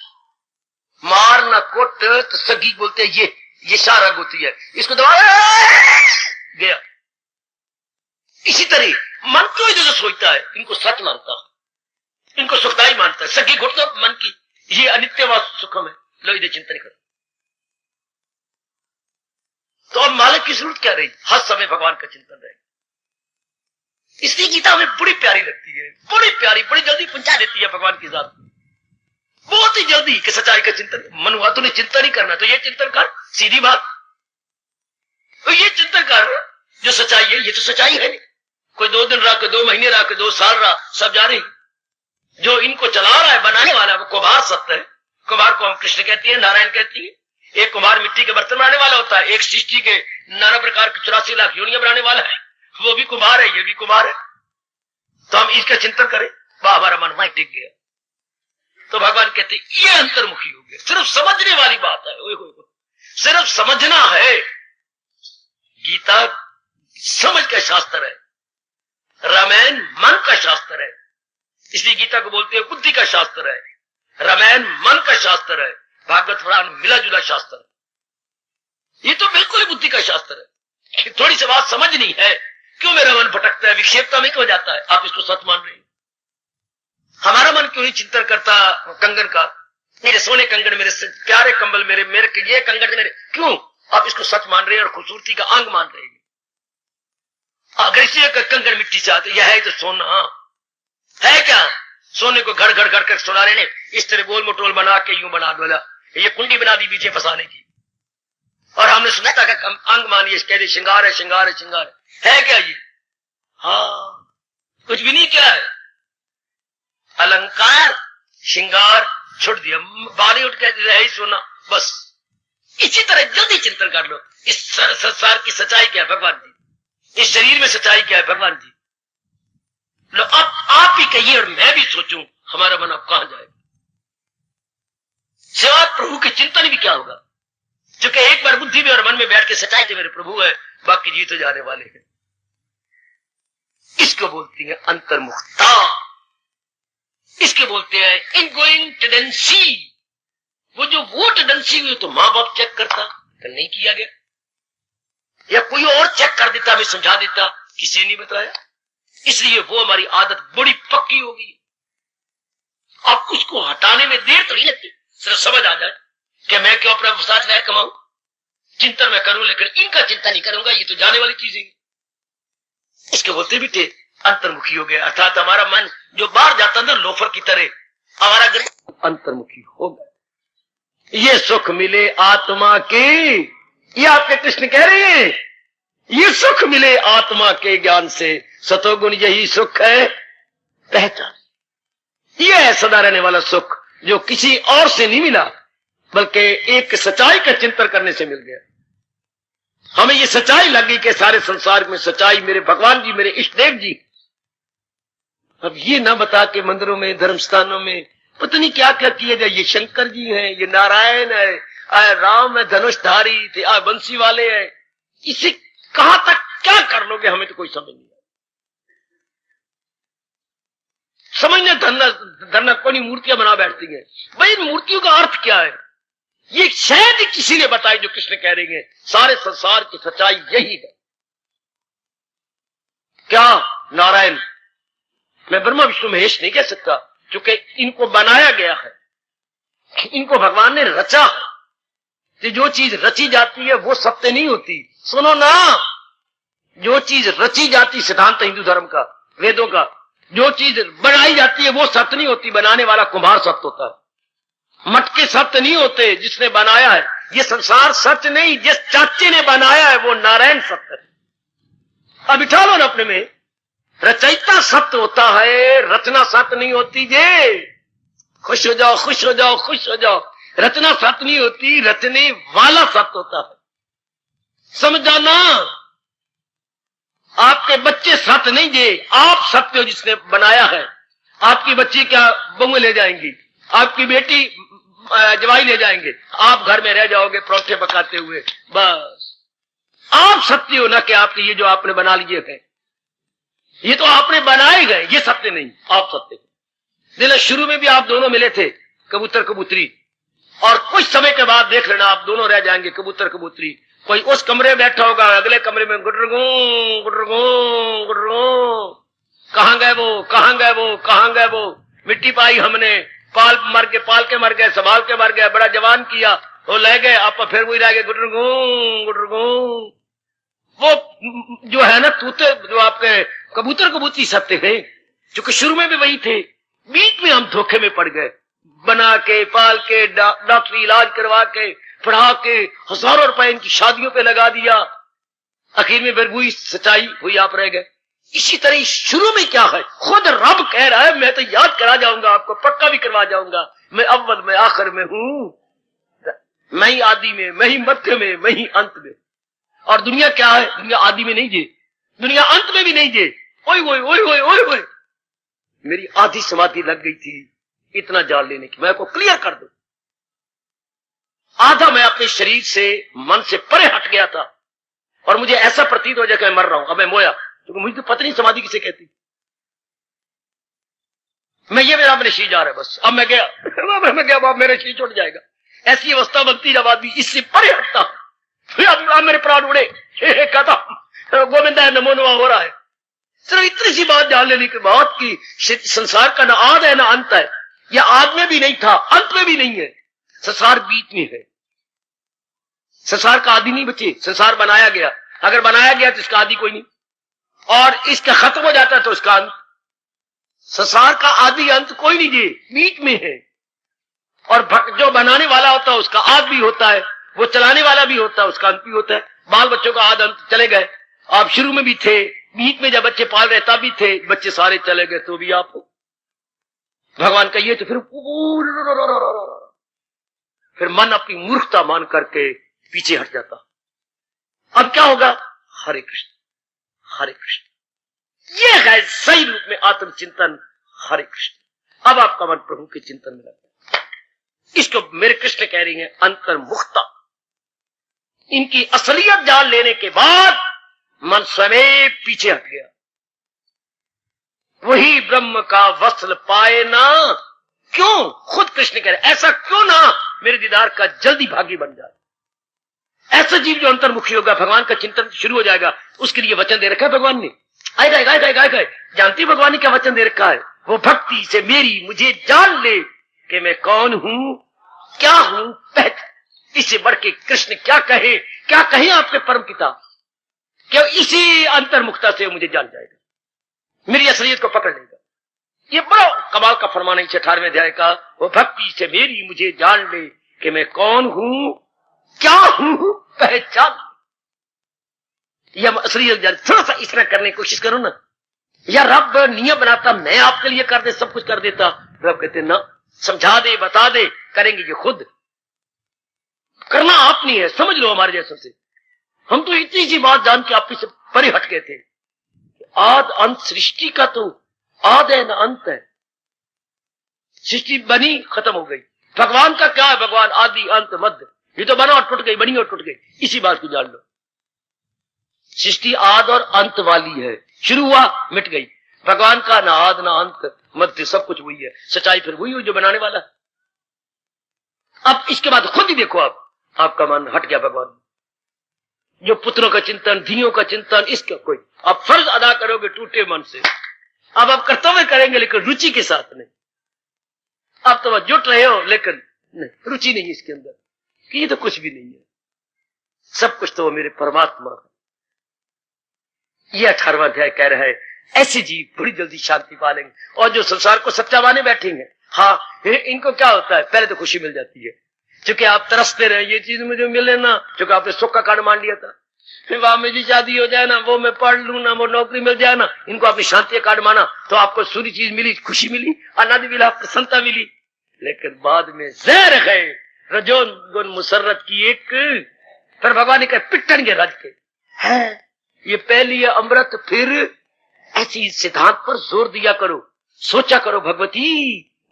मार ना कोट तो सगी बोलते हैं, ये शारग होती है, इसको दबा गया। इसी तरह मन क्यों जो सोचता है, इनको सच मानता है, इनको सुखदाई मानता है। सगी घोट तो मन की, ये अनित्यवाद सुखम है, लो इधर चिंतन करो। तो अब मालिक की जरूरत क्या रही? हर समय भगवान का चिंतन रहे। इसलिए गीता हमें बड़ी प्यारी लगती है, बड़ी प्यारी, बड़ी जल्दी पहुंचा देती है भगवान की जात, बहुत ही जल्दी कि सच्चाई का चिंतन। मनुआ तूने चिंतन ही करना, तो ये चिंतन कर, सीधी बात। तो ये चिंतन कर जो सच्चाई है, ये तो सच्चाई है नहीं। कोई 2 दिन रहा, कोई 2 महीने रहा, कोई 2 साल रहा, सब जा रही। जो इनको चला रहा है, बनाने वाला है, वो कुम्हार सत्य है। कुम्हार को हम कृष्ण कहती है, नारायण कहती है। एक कुम्हार मिट्टी के बर्तन बनाने वाला होता है, एक सृष्टि के नाना प्रकार की 84 लाख योनियां बनाने वाला है, वो भी कुम्हार है, ये भी कुम्हार है। तो हम इसका चिंतन करें, वाह हमारा मन वहीं टिक गया। तो भगवान कहते ये अंतर्मुखी हो गया। सिर्फ समझने वाली बात है, ओए होए, सिर्फ समझना है। गीता समझ का शास्त्र है, रामायण मन का शास्त्र है। इसलिए गीता को बोलते हैं बुद्धि का शास्त्र है, रामायण मन का शास्त्र है, भागवत पुराण मिला जुला शास्त्र है। ये तो बिल्कुल ही बुद्धि का शास्त्र है। थोड़ी सी बात समझनी है, क्यों मेरा मन भटकता है, विक्षेपता में क्यों जाता है, आप इसको सच मान रहे हैं। हमारा मन क्यों नहीं चिंतन करता कंगन का, मेरे सोने कंगन, मेरे प्यारे कंबल, मेरे ये कंगन मेरे, क्यों आप इसको सच मान रहे हैं और खूबसूरती का अंग मान रहे हैं। अगर इसी कंगन मिट्टी से आते, यह है तो सोना है क्या? सोने को घर घर घर कर सुना रहे ने, इस तरह गोल मटोल बना के यूं बना डोला, ये कुंडी बना दी पीछे फंसाने की, और हमने सुना था कि अंग मानिए, कहते श्रृंगार है, श्रृंगार है, श्रृंगार है क्या ये? हाँ, कुछ भी नहीं। क्या है? अलंकार श्रृंगार छोड़ दिया, बारी उठ कहते है सोना, बस। इसी तरह जल्दी चिंतन कर लो, इस संसार की सच्चाई क्या है भगवान जी, इस शरीर में सच्चाई क्या है भगवान जी। लो अब आप ही कहिए और मैं भी सोचूं, हमारा मन अब कहां जाएगा। सिवा प्रभु के चिंतन भी क्या होगा, क्योंकि एक बार बुद्धि में और मन में बैठ के सच्चाई तो मेरे प्रभु है, बाकी जी तो जाने वाले हैं। इसको बोलती है अंतर्मुखता, इसके बोलते हैं इनगोइंग टेंडेंसी। वो टेंडेंसी हुई तो मां बाप चेक करता, तो नहीं किया गया, या कोई और चेक कर देता, हमें समझा देता, किसी ने नहीं बताया। इसलिए वो हमारी आदत बड़ी पक्की हो गई। अब उसको हटाने में देर तो नहीं लगती, सिर्फ समझ आ जाए कि मैं क्यों अपना साथ वैर कमाऊं। चिंतन मैं करूं, लेकिन इनका चिंता नहीं करूंगा, ये तो जाने वाली चीजें। इसके बोलते भी अंतर्मुखी हो गया, अर्थात हमारा मन जो बाहर जाता ना लोफर की तरह, हमारा अंतर्मुखी हो गया। ये सुख मिले आत्मा के, ये आपके कृष्ण कह रहे हैं, ये सुख मिले आत्मा के ज्ञान से, सतोगुण यही सुख है पहचान। ये है सदा रहने वाला सुख, जो किसी और से नहीं मिला, बल्कि एक सच्चाई का चिंतन करने से मिल गया। हमें ये सच्चाई लगी कि सारे संसार में सच्चाई मेरे भगवान जी, मेरे इष्ट देव जी। अब ये ना बता के मंदिरों में, धर्म स्थानों में पता नहीं क्या क्या किया जाए, ये शंकर जी हैं, ये नारायण है, राम है धनुषधारी थे, बंसी वाले हैं, इसे कहां तक क्या कर लोगे, हमें तो कोई समझ नहीं। समझने धरना कोई मूर्तियां बना बैठती हैं। भाई इन मूर्तियों का अर्थ क्या है, ये शायद ही किसी ने बताई जो कृष्ण कह रहे हैं। सारे संसार की सच्चाई यही है। क्या नारायण, मैं ब्रह्मा विष्णु महेश नहीं कह सकता, क्योंकि इनको बनाया गया है, इनको भगवान ने रचा है। तो जो चीज रची जाती है वो सत्य नहीं होती। सुनो ना, जो चीज रची जाती, सिद्धांत हिंदू धर्म का, वेदों का, जो चीज बनाई जाती है वो सत्य नहीं होती। बनाने वाला कुम्हार सत्य होता है, मटके सत्य नहीं होते जिसने बनाया है। ये संसार सत्य नहीं, जिस चाचे ने बनाया है वो नारायण सत्य है। अब बिठा लो ना अपने में, रचयिता सत्य होता है, रचना सत्य नहीं होती। जे खुश हो जाओ, खुश हो जाओ, खुश हो जाओ। रचना सत्य नहीं होती, रचने वाला सत्य होता है। समझ जाना, आपके बच्चे सत्य नहीं जे, आप सत्य हो जिसने बनाया है। आपकी बच्ची क्या बहू ले जाएंगी, आपकी बेटी जवाई ले जाएंगे, आप घर में रह जाओगे परोठे पकाते हुए। बस आप सत्य हो, ना कि आपके ये जो आपने बना लिए थे, ये तो आपने बनाए गए, ये सत्य नहीं, आप सत्य। देखना शुरू में भी आप दोनों मिले थे, कबूतर कबूतरी, और कुछ समय के बाद देख लेना आप दोनों रह जाएंगे कबूतर कबूतरी। कोई उस कमरे में बैठा होगा, अगले कमरे में गुडरगू गुडरगू गुडरगू, कहां गए वो, कहां गए वो, कहां गए वो। मिट्टी पाई हमने, पाल के मर गए, संभाल के मर गए, बड़ा जवान किया, वो ले गए, आप फिर वही रह गए गुडरगू गुडरगू। वो जो है ना तूते, जो आपके कबूतर कबूतरी सत्य है, क्योंकि शुरू में भी वही थे, बीच में हम धोखे में पड़ गए, बना के पाल के डॉक्टरी इलाज करवा के पढ़ा के हजारों रुपए इनकी शादियों पे लगा दिया, आखिर में फिर वही सच्चाई हुई आप रह गए। इसी तरह शुरू में क्या है, खुद रब कह रहा है मैं तो याद करा जाऊंगा, आपको पक्का भी करवा जाऊंगा, मैं अव्वल में आखिर में हूं, मैं ही आदि में, मैं ही मध्य में, मैं ही अंत में। और दुनिया क्या है, दुनिया आदि में नहीं जे, दुनिया अंत में भी नहीं जे। ओए ओए ओए ओए ओए ओए, मेरी आधी समाधि लग गई थी इतना जान लेने की। मैं आपको क्लियर कर दूं, आधा मैं अपने शरीर से मन से परे हट गया था और मुझे ऐसा प्रतीत हो जाए कि मैं मर रहा हूं, अब मैं मोया, क्योंकि मुझे तो पता नहीं समाधि किसे कहती। मैं ये मेरा अपने शी जा रहा है बस, अब मैं गया अब मेरे शी छूट जाएगा। ऐसी अवस्था बनती जब आदमी इससे परे हटता, अब मेरे प्राण उड़े, कहता गोविंदा है नमो नमः हो रहा है। सिर्फ इतनी सी बात जान लेने के बाद कि संसार का ना आद है ना अंत है, या आद में भी नहीं था अंत में भी नहीं है, संसार बीच में है। संसार का आदि नहीं बचे, संसार बनाया गया, अगर बनाया गया तो इसका आदि कोई नहीं, और इसका खत्म हो जाता तो इसका अंत। संसार का आदि अंत कोई नहीं जी, बीच में है। और जो बनाने वाला होता है उसका आद भी होता है, वो चलाने वाला भी होता है उसका अंत भी होता है। बाल बच्चों का आद अंत चले गए, आप शुरू में भी थे, बीच में जब बच्चे पाल रहे तब भी थे, बच्चे सारे चले गए तो भी आप हो। भगवान कहिए तो फिर मन अपनी मूर्खता मान करके पीछे हट जाता। अब क्या होगा, हरे कृष्ण हरे कृष्ण, ये है सही रूप में आत्मचिंतन। हरे कृष्ण, अब आपका मन प्रभु के चिंतन में लगता है। इसको मेरे कृष्ण कह रही है अंतर्मुखता। इनकी असलियत जान लेने के बाद मन स्वयं पीछे हट गया। वही ब्रह्म का वस्त्र पाए ना, क्यों, खुद कृष्ण कह रहे ऐसा क्यों ना मेरे दीदार का जल्दी भागी बन जाए। ऐसा जीव जो अंतर्मुखी होगा, भगवान का चिंतन शुरू हो जाएगा, उसके लिए वचन दे रखा है भगवान ने। आएगा जानती भगवान ने क्या वचन दे रखा है, वो भक्ति से मेरी मुझे जान ले कि मैं कौन हूं क्या हूं पहचान। इससे बढ़ के कृष्ण क्या कहे आपके परम पिता, क्या इसी अंतर्मुखता से मुझे जान जाएगा, मेरी असलियत को पकड़ लेगा। ये बड़ा कमाल का फरमान है 18वें अध्याय का, वो भक्ति से मेरी मुझे जान ले कि मैं कौन हूं क्या हूं पहचान। यह असलियत थोड़ा सा इस तरह करने की कोशिश करो ना, या रब नियम बनाता मैं आपके लिए कर दे, सब कुछ कर देता। रब कहते ना, समझा दे बता दे, करेंगे ये खुद, करना आप नहीं है, समझ लो हमारे जैसों से। हम तो इतनी सी बात जान के आप से परे हट गए थे। आद अंत सृष्टि का तो आद है ना अंत है, सृष्टि बनी खत्म हो गई। भगवान का क्या है, भगवान आदि अंत मध्य, ये तो बना और टूट गई, बनी और टूट गई। इसी बात को जान लो, सृष्टि आद और अंत वाली है, शुरू हुआ मिट गई। भगवान का ना आद ना अंत मध्य, सब कुछ वही है, सच्चाई फिर वही हुई जो बनाने वाला। अब इसके बाद खुद ही देखो, आपका मन हट गया भगवान, जो पुत्रों का चिंतन, धियों का चिंतन, इसका कोई आप फर्ज अदा करोगे टूटे मन से। अब आप कर्तव्य करेंगे लेकिन रुचि के साथ नहीं। अब तो जुट रहे हो लेकिन नहीं, रुचि नहीं है इसके अंदर कि ये तो कुछ भी नहीं है, सब कुछ तो वो मेरे परमात्मा है। ये 18वां अध्याय कह रहा है ऐसे जीव बड़ी जल्दी शांति पालेंगे। और जो संसार को सच्चा माने बैठेंगे, हाँ इनको क्या होता है, पहले तो खुशी मिल जाती है, क्योंकि आप तरसते रहे ये चीज मुझे मिले ना, क्योंकि आपने सुख का कार्ड मान लिया था, फिर वहां मेरी शादी हो जाए ना, वो मैं पढ़ लू ना, वो नौकरी मिल जाए ना, इनको आपने शांति का कार्ड माना तो आपको सूरी चीज मिली, खुशी मिली, आनंद मिला, प्रसन्नता मिली। लेकिन बाद में जहर है रजोन गुण मुसर्रत की एक, फिर भगवान ने कहा पिटन के रज के है ये पहली है अमृत। फिर ऐसी सिद्धांत पर जोर दिया करो, सोचा करो भगवती,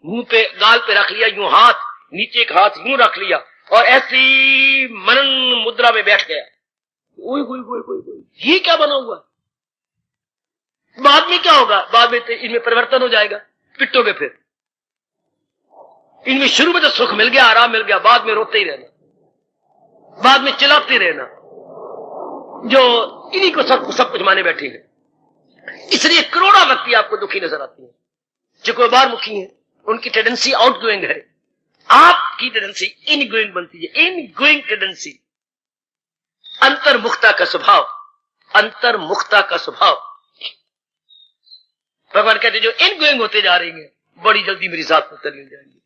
मुंह पे गाल पे रख लिया यूं हाथ, नीचे एक हाथ यूं रख लिया और ऐसी मनन मुद्रा में बैठ गया। ओए ओए ओए ओए, ये क्या बना हुआ, बाद में क्या होगा, बाद में इनमें परिवर्तन हो जाएगा, पिटोगे फिर। इनमें शुरू में तो सुख मिल गया, आराम मिल गया, बाद में रोते ही रहना, बाद में चिल्लाते रहना, जो इन्हीं को सब कुछ माने बैठे हैं। इसलिए करोड़ों व्यक्ति आपको दुखी नजर आती है, जो कोई बार मुखी है, उनकी टेंडेंसी आउट गोइंग है, आपकी टेंडेंसी इन गोइंग बनती है, इन गोइंग टेंडेंसी। अंतर्मुखता का स्वभाव, अंतर्मुखता का स्वभाव भगवान कहते जो इन गोइंग होते जा रहे हैं बड़ी जल्दी मेरी जात में तल्लीन जाएंगे।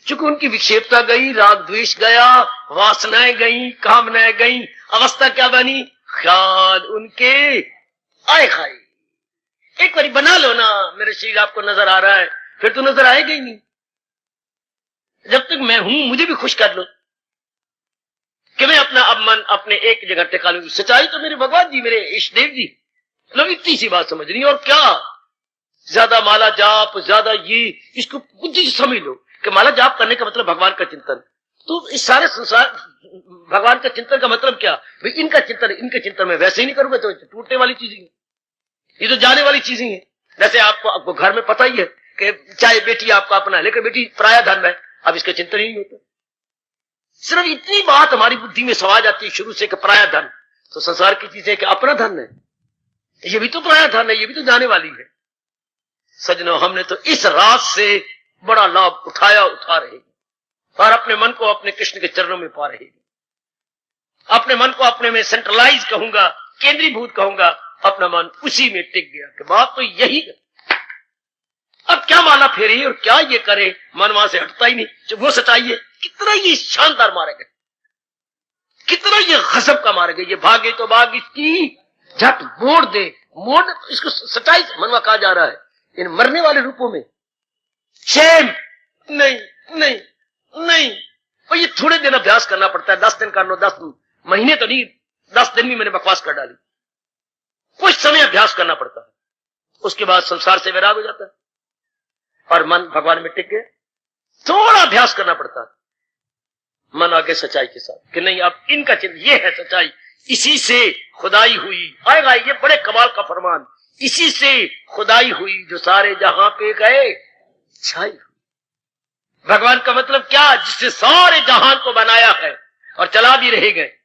चूंकि उनकी विक्षेपता गई, राग द्वेष गया, वासनाएं गई, कामनाएं गई, अवस्था क्या बनी, ख्याल उनके आए खाए। एक बारी बना लो ना, मेरे शरीर आपको नजर आ रहा है, फिर तो नजर आएगा ही नहीं। जब तक मैं हूं मुझे भी खुश कर लो कि मैं अपना अब मन अपने एक जगह टिका लूं। सच्चाई तो मेरे भगवान जी, मेरे इष्ट देव जी, लोग इतनी सी बात समझ रही। और क्या ज्यादा माला जाप, ज्यादा ये, इसको बुद्धि से समझ लो कि माला जाप करने का मतलब भगवान का चिंतन। तो इस सारे संसार भगवान का चिंतन का मतलब क्या भाई, इनका चिंतन मैं वैसे ही नहीं करूंगा तो टूटने वाली चीजें, ये तो जाने वाली चीजें हैं। जैसे आपको घर में पता ही है कि चाहे बेटी आपका अपना है लेकिन बेटी पराया धन है, अब इसका चिंतन ही नहीं होता। सिर्फ इतनी बात हमारी बुद्धि में समा जाती है शुरू से कि पराया धन, तो संसार की चीजें कि अपना धन है, ये भी तो पराया धन है, ये भी तो जाने वाली है। सजनों, हमने तो इस रात से बड़ा लाभ उठा रहे और अपने मन को अपने कृष्ण के चरणों में पा रहे। अपने मन को अपने में सेंट्रलाइज कहूंगा, केंद्रीभूत कहूंगा, अपना मन उसी में टिक गया कि बात तो यही है। अब क्या माला फेरे और क्या ये करे, मन वहां से हटता ही नहीं। जब वो सच्चाई है, कितना ये शानदार मारेगा, कितना ये गजब का मारेगा। ये भागे तो भाग इसकी झट मोड़ दे, इसको सच्चाई से मनवा कहा जा रहा है। इन मरने वाले रूपों में शेम नहीं नहीं नहीं, और ये थोड़े दिन अभ्यास करना पड़ता है। 10 दिन कर लो, 10 महीने तो नहीं, 10 दिन भी मैंने बकवास कर डाली। कुछ समय अभ्यास करना पड़ता है, उसके बाद संसार से वैराग हो जाता है और मन भगवान में टिक गए। थोड़ा अभ्यास करना पड़ता है, मन आगे सच्चाई के साथ कि नहीं अब इनका चिन्ह ये है सच्चाई, इसी से खुदाई हुई। आएगा ये बड़े कमाल का फरमान, इसी से खुदाई हुई जो सारे जहां पे गए छाई। भगवान का मतलब क्या, जिससे सारे जहान को बनाया है और चला भी रहे गए,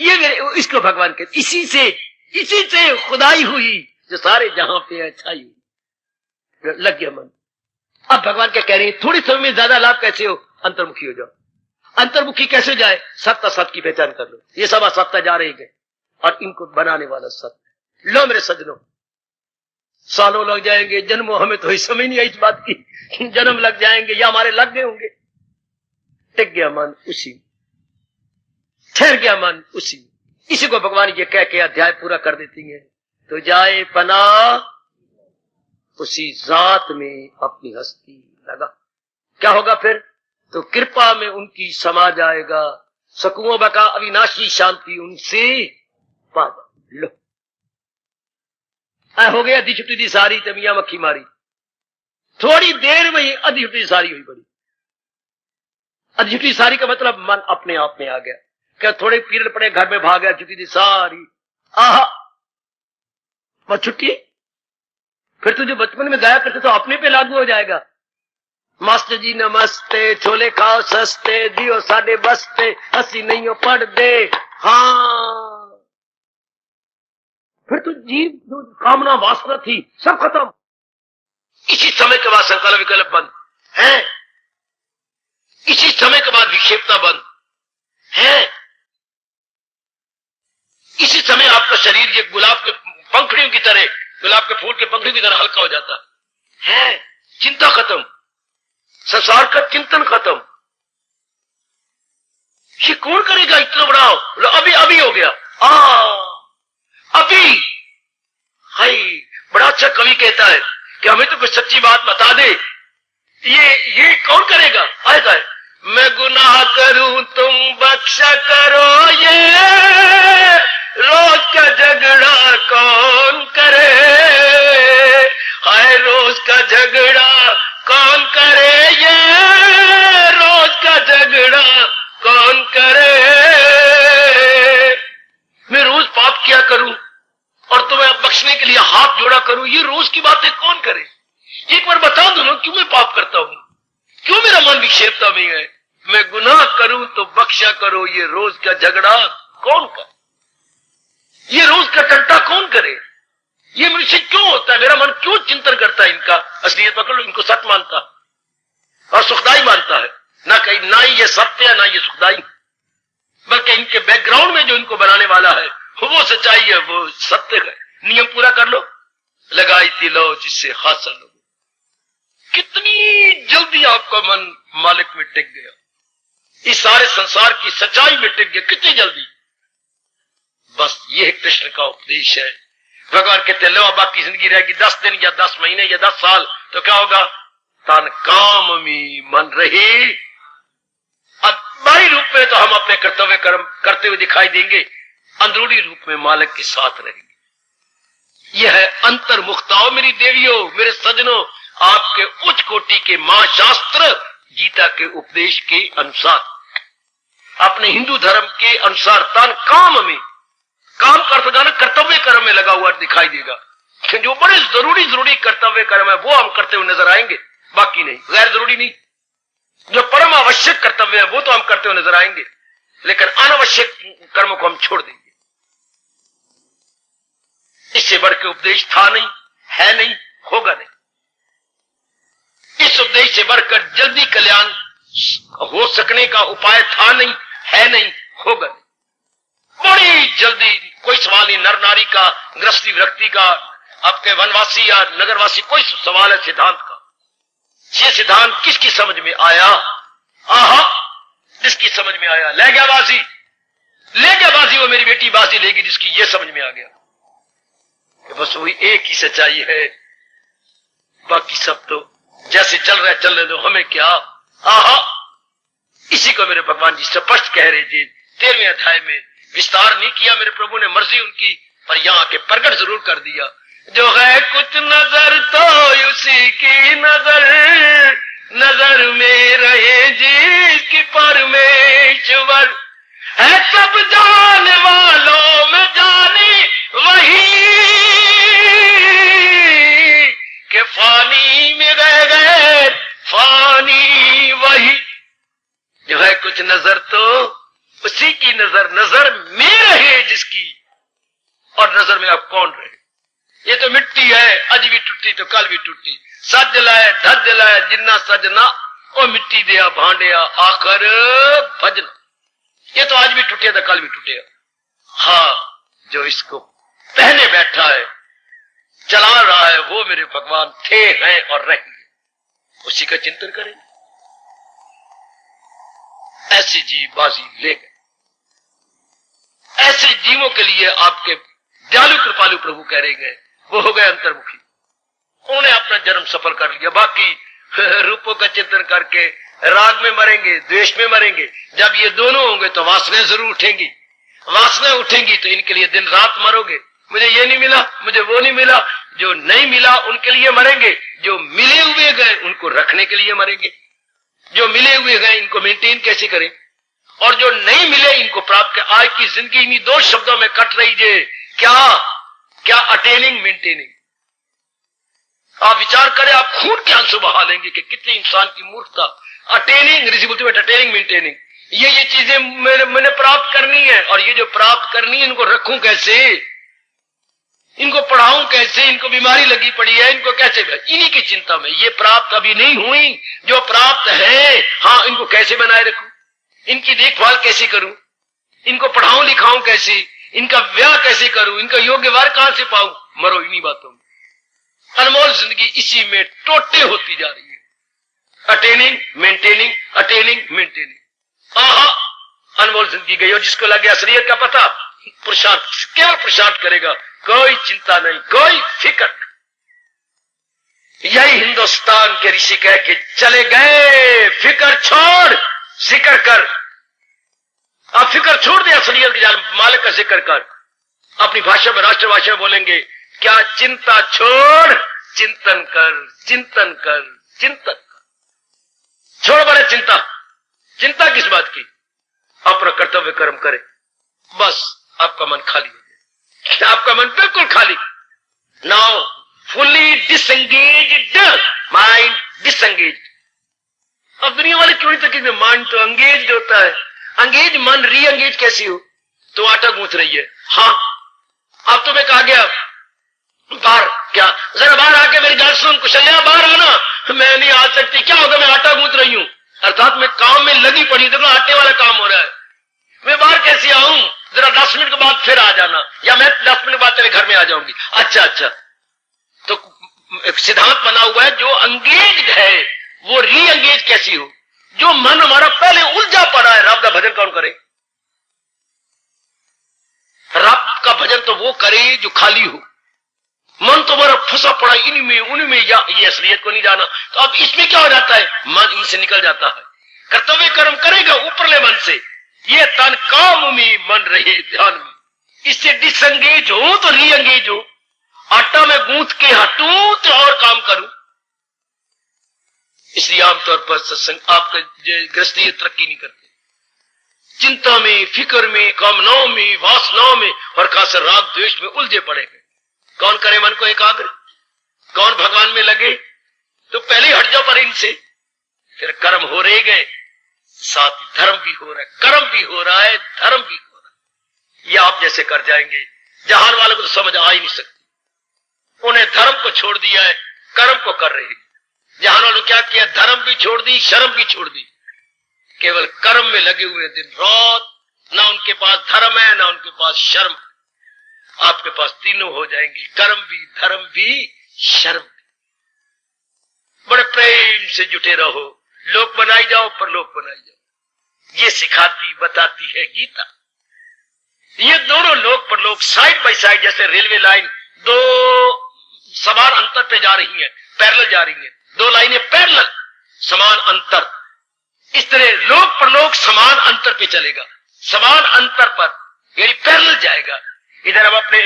ये इसको भगवान कहते। इसी से खुदाई हुई जो सारे जहां पे है छाई हुई। लग गया मन। अब भगवान क्या कह रहे हैं, थोड़ी समय में ज्यादा लाभ कैसे हो, अंतर्मुखी हो जाओ। अंतर्मुखी कैसे जाए, सत्ता सत्य की पहचान कर लो। ये सब असत्ता जा रही है और इनको बनाने वाला सत्य। लो मेरे सज्जनों, सालों लग जाएंगे, जन्मों, हमें तो समझ नहीं आई इस बात की, जन्म लग जाएंगे या हमारे लग गए होंगे। टिक गया मन उसी, ठहर गया मन उसी। इसी को भगवान ये कह के अध्याय पूरा कर देती है। तो जाए पना उसी जात में अपनी हस्ती लगा। क्या होगा फिर, तो कृपा में उनकी समा जाएगा, सकुओं बका अविनाशी शांति उनसे पा। लो हो गया, अधी छुट्टी दी सारी ते मियां मक्खी मारी। थोड़ी देर में ही अधी छुट्टी सारी हुई बड़ी। अधी छुट्टी सारी का मतलब मन अपने आप में आ गया। क्या थोड़े पीरियड पड़े, घर में भाग गया, छुट्टी दी सारी। आहा, बस छुट्टी। फिर तो जो बचपन में गाया करते तो अपने पे लागू हो जाएगा। मास्टर जी नमस्ते, छोले खाओ सस्ते, दियो साडे बस्ते, हसी नहीं हो पढ़ दे। हाँ, फिर तो जीव जो कामना वासना थी सब खत्म। इसी समय के बाद संकल्प विकल्प बंद है, इसी समय के बाद विक्षेपता बंद है। इसी समय आपका शरीर ये गुलाब के पंखड़ियों की तरह, गुलाब के फूल के पंखड़ियों की तरह हल्का हो जाता है। चिंता खत्म, संसार का चिंतन खत्म। ये कौन करेगा इतना बड़ा, अभी हो गया। अभी हाय, बड़ा अच्छा कवि कहता है कि हमें तो कुछ सच्ची बात बता दे, ये कौन करेगा। आएगा, मैं गुनाह करूं तुम बख्शा करो, ये रोज का झगड़ा कौन करे। हाय, रोज का झगड़ा कौन करे, ये रोज का झगड़ा कौन करे। मैं रोज पाप किया करूं और तुम्हें बख्शने के लिए हाथ जोड़ा करूं, ये रोज की बातें कौन करे। एक बार बता दो ना, क्यों मैं पाप करता हूं, क्यों मेरा मन विक्षेपता में है। मैं गुनाह करूं तो बख्शा करो, ये रोज का झगड़ा कौन करे, ये रोज का टंटा कौन करे। ये मनुष्य क्यों होता है, मेरा मन क्यों चिंतन करता है इनका। असलियत पकड़ लो, इनको सत्य मानता और सुखदाई मानता है, ना ही ये सत्य है ना ये सुखदाई, बल्कि इनके बैकग्राउंड में जो इनको बनाने वाला है वो सच्चाई है, वो सत्य है। नियम पूरा कर लो, लगाई थी लो जिससे हासिल हो। कितनी जल्दी आपका मन मालिक में टिक गया, इस सारे संसार की सच्चाई में टिक गया, कितनी जल्दी। बस ये कृष्ण का उपदेश है। भगवान कहते लो बाकी जिंदगी रहेगी 10 दिन या 10 महीने या 10 साल, तो क्या होगा? तन काम में मन रहे। अब बाहरी रूप में तो हम अपने कर्तव्य कर्म करते हुए दिखाई देंगे, अंदरूनी रूप में मालिक के साथ रहेंगे। यह है अंतर्मुखताओं मेरी देवियों, मेरे सज्जनों, आपके उच्च कोटि के महाशास्त्र गीता के उपदेश के अनुसार, अपने हिंदू धर्म के अनुसार तन काम में, काम करते कर्तव्य कर्म में लगा हुआ दिखाई देगा। जो बड़े जरूरी कर्तव्य कर्म है वो हम करते हुए नजर आएंगे, बाकी नहीं। गैर जरूरी नहीं, जो परम आवश्यक कर्तव्य है वो तो हम करते हुए नजर आएंगे, लेकिन अनावश्यक कर्मों को हम छोड़ देंगे। इससे बढ़ के उपदेश था नहीं, है नहीं, होगा नहीं। इस उपदेश से बढ़कर जल्दी कल्याण हो सकने का उपाय था नहीं, है नहीं, होगा नहीं। बड़ी जल्दी, कोई सवाल नहीं, नर नारी का, गृहस्थी व्यक्ति का, आपके वनवासी या नगरवासी, कोई सवाल है सिद्धांत का। ये सिद्धांत किसकी समझ में आया? आहा, जिसकी समझ में आया। ले गया बाजी, ले गया बाजी, वो मेरी बेटी बाजी लेगी जिसकी ये समझ में आ गया कि बस वही एक ही सच्चाई है, बाकी सब तो जैसे चल रहा है चलने दो, हमें क्या। आहा, इसी को मेरे भगवान जी स्पष्ट कह रहे थे 13वें अध्याय में। विस्तार नहीं किया मेरे प्रभु ने, मर्जी उनकी, पर यहां के प्रकट जरूर कर दिया। जो है कुछ नजर तो उसी की नजर, नजर में रहे जिसकी परमेश्वर है। सब जाने वालों में जाने वही, के फानी में रह गए फानी वही। जो है कुछ नजर तो उसी की नजर, नजर में रहे जिसकी, और नजर में अब कौन रहे? ये तो मिट्टी है, आज भी टूटी तो कल भी टूटी। सज लाए धज लाए जिन्ना सजना, ओ मिट्टी दिया भांडिया आखर भजना। ये तो आज भी टूटे तो कल भी टूटेगा। हाँ, जो इसको पहने बैठा है, चला रहा है, वो मेरे भगवान थे, हैं और रहेंगे। उसी का चिंतन करें। ऐसे जीव बाजी ले गए। ऐसे जीवों के लिए आपके दयालु कृपालु प्रभु कह रहे गए, वो हो गए अंतर्मुखी, उन्होंने अपना जन्म सफल कर लिया। बाकी रूपों का चिंतन करके राग में मरेंगे, द्वेष में मरेंगे। जब ये दोनों होंगे तो वासनाएं जरूर उठेंगी। वासनाएं उठेंगी तो इनके लिए दिन रात मरोगे। मुझे ये नहीं मिला, मुझे वो नहीं मिला। जो नहीं मिला उनके लिए मरेंगे, जो मिले हुए गए उनको रखने के लिए मरेंगे। जो मिले हुए गए इनको मेंटेन कैसे करें, और जो नहीं मिले इनको प्राप्त कर। आज की जिंदगी इन्हीं दो शब्दों में कट रही है। क्या अटेनिंग, मेंटेनिंग। आप विचार करें, आप खून के आंसू बहा लेंगे कि कितनी इंसान की मूर्खता। अटेनिंग, रिजिबल अटेनिंग, मेंटेनिंग, ये चीजें मैंने प्राप्त करनी है, और ये जो प्राप्त करनी है इनको रखूं कैसे, इनको पढ़ाऊं कैसे, इनको बीमारी लगी पड़ी है, इनको कैसे, इन्हीं की चिंता में। ये प्राप्त अभी नहीं हुई, जो प्राप्त है, हाँ, इनको कैसे बनाए रखूं, इनकी देखभाल कैसे करूं, इनको पढ़ाऊं लिखाऊं कैसे, इनका ब्याह कैसे करूं, इनका योग्य वर कहां से पाऊं। मरो इन्हीं बातों में। अनमोल जिंदगी इसी में टोटे होती जा रही है। Attaining, maintaining, attaining, maintaining. आहा, अनमोल जिंदगी गई। और जिसको लग गया शरीयत का पता, पुरुषार्थ, केवल पुरुषार्थ करेगा, कोई चिंता नहीं, कोई फिक्र। यही हिंदुस्तान के ऋषि कह के चले गए, फिक्र छोड़, जिक्र कर। अब फिक्र छोड़ दिया, शरीयत के जाल मालिक का जिक्र कर। अपनी भाषा में, राष्ट्रभाषा में बोलेंगे, क्या चिंता छोड़, चिंतन कर, चिंतन कर, चिंतन कर। छोड़ बड़े चिंता। चिंता किस बात की? अपना कर्तव्य कर्म करे, बस आपका मन खाली हो गया। आपका मन बिल्कुल खाली। Now fully disengaged mind, disengaged. अब दुनिया वाले क्यों नहीं तक माइंड तो एंगेज होता है। एंगेज मन री एंगेज कैसी हो? तो आटा गूंथ रही है। हाँ, अब तो मैं कहा गया बाहर, क्या जरा बाहर आके मेरी बात सुन, कुशल्या बाहर आना। मैं नहीं आ सकती। क्या होगा, मैं आटा गूंथ रही हूं, अर्थात मैं काम में लगी पड़ी। देखो आटे वाला काम हो रहा है, मैं बाहर कैसे आऊं? जरा 10 मिनट के बाद फिर आ जाना, या मैं 10 मिनट बाद तेरे घर में आ जाऊंगी। अच्छा, तो एक सिद्धांत बना हुआ है, जो अंगेज है वो री अंगेज कैसी हो। जो मन हमारा पहले उलझा पड़ा है, रब का भजन कौन करे? रब का भजन तो वो करे जो खाली हो। मन तो हमारा फंसा पड़ा इनमें उनमें, या ये असलियत को नहीं जाना। तो अब इसमें क्या हो जाता है, मन इनसे निकल जाता है। कर्तव्य कर्म करेगा ऊपरले मन से, ये तन काम में मन रहे ध्यान में। इससे डिसंगेज हो तो री अंगेज हो। आटा में गूंथ के हटूं तो और काम करूं। इसलिए आमतौर पर सत्संग आपका गृहस्थी तरक्की नहीं करते। चिंता में, फिक्र में, कामनाओं में, वासनाओं में और खासकर राग द्वेष में उलझे पड़े हैं। कौन करे मन को एकाग्र? कौन भगवान में लगे? तो पहले हट जाओ पर इनसे, फिर कर्म हो रहे गए, साथ ही धर्म भी हो रहा है, कर्म भी हो रहा है, धर्म भी हो रहा है। ये आप जैसे कर जाएंगे, जहान वालों को तो समझ आ ही नहीं सकती। उन्हें धर्म को छोड़ दिया है, कर्म को कर रहे हैं। जहान वालों ने क्या किया, धर्म भी छोड़ दी, शर्म भी छोड़ दी, केवल कर्म में लगे हुए दिन रात। ना उनके पास धर्म है, ना उनके पास शर्म। आपके पास तीनों हो जाएंगे, कर्म भी, धर्म भी, शर्म भी। बड़े प्रेम से जुटे रहो, लोक बनाई जाओ, परलोक बनाई जाओ। ये सिखाती बताती है गीता। ये दोनों लोक परलोक साइड बाय साइड, जैसे रेलवे लाइन दो समान अंतर पे जा रही है, पैरेलल जा रही है, दो लाइनें पैरेलल, समान अंतर। इस तरह लोक परलोक समान अंतर पे चलेगा, समान अंतर पर यानी पैरेलल जाएगा। इधर हम अपने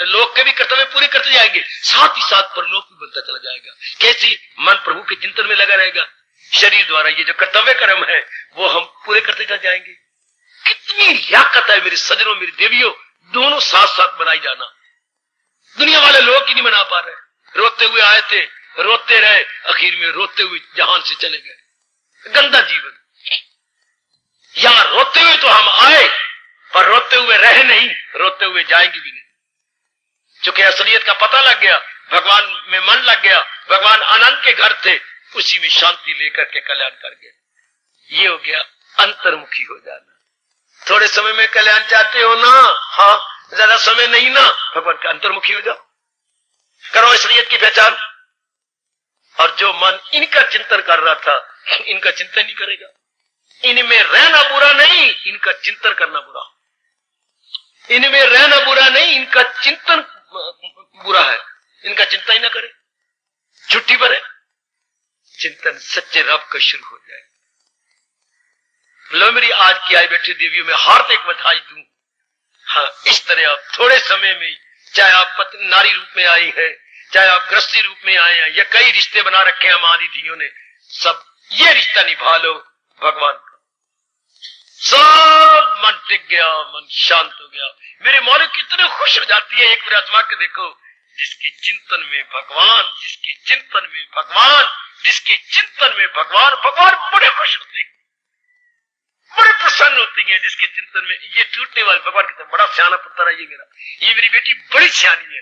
लोक के भी कर्तव्य पूरे करते जाएंगे, साथ ही साथ परलोक भी बनता चला जाएगा। कैसी? मन प्रभु के चिंतन में लगा रहेगा। शरीर द्वारा ये जो कर्तव्य कर्म है वो हम पूरे करते चले जाएंगे। कितनी लियाकत है मेरे सज्जनों, मेरी देवियों, दोनों साथ साथ बनाई जाना। दुनिया वाले लोग ही नहीं बना पा रहे। रोते हुए आए थे, रोते रहे, आखिर में रोते हुए जहान से चले गए। गंदा जीवन। यहां रोते हुए तो हम आए, पर रोते हुए रहे नहीं, रोते हुए जाएंगे भी नहीं। चूंकि असलियत का पता लग गया, भगवान में मन लग गया, भगवान आनंद के घर थे, उसी में शांति लेकर के कल्याण कर गया। ये हो गया अंतर्मुखी हो जाना। थोड़े समय में कल्याण चाहते हो ना, हाँ, ज्यादा समय नहीं ना, भगवान के अंतर्मुखी हो जाओ, करो असलियत की पहचान। और जो मन इनका चिंतन कर रहा था, इनका चिंतन नहीं करेगा। इनमें रहना बुरा नहीं, इनका चिंतन करना बुरा। इनमें रहना बुरा नहीं, इनका चिंतन बुरा है। इनका चिंता ही ना करे, छुट्टी पर है। चिंतन सच्चे रब का शुरू हो जाए। लो मेरी आज की आई बैठी देवियों में हार्दिक बधाई दूं। हाँ, इस तरह आप थोड़े समय में, चाहे आप नारी रूप में आई है, चाहे आप गृहस्थी रूप में आए हैं, या कई रिश्ते बना रखे हैं हमारी धियों ने, सब ये रिश्ता निभा लो भगवान का। सब मन टिक गया, मन शांत हो गया। मेरे मौलिक कितने खुश हो जाती है। एक बार आजमा के देखो, जिसके चिंतन में भगवान, जिसके चिंतन में भगवान, जिसके चिंतन में भगवान, भगवान बड़े खुश होते हैं, बड़े प्रसन्न होती है। जिसके चिंतन में ये टूटने वाले, भगवान कहते हैं बड़ा सियाना पुत्र है ये मेरा, ये मेरी बेटी बड़ी सियानी है।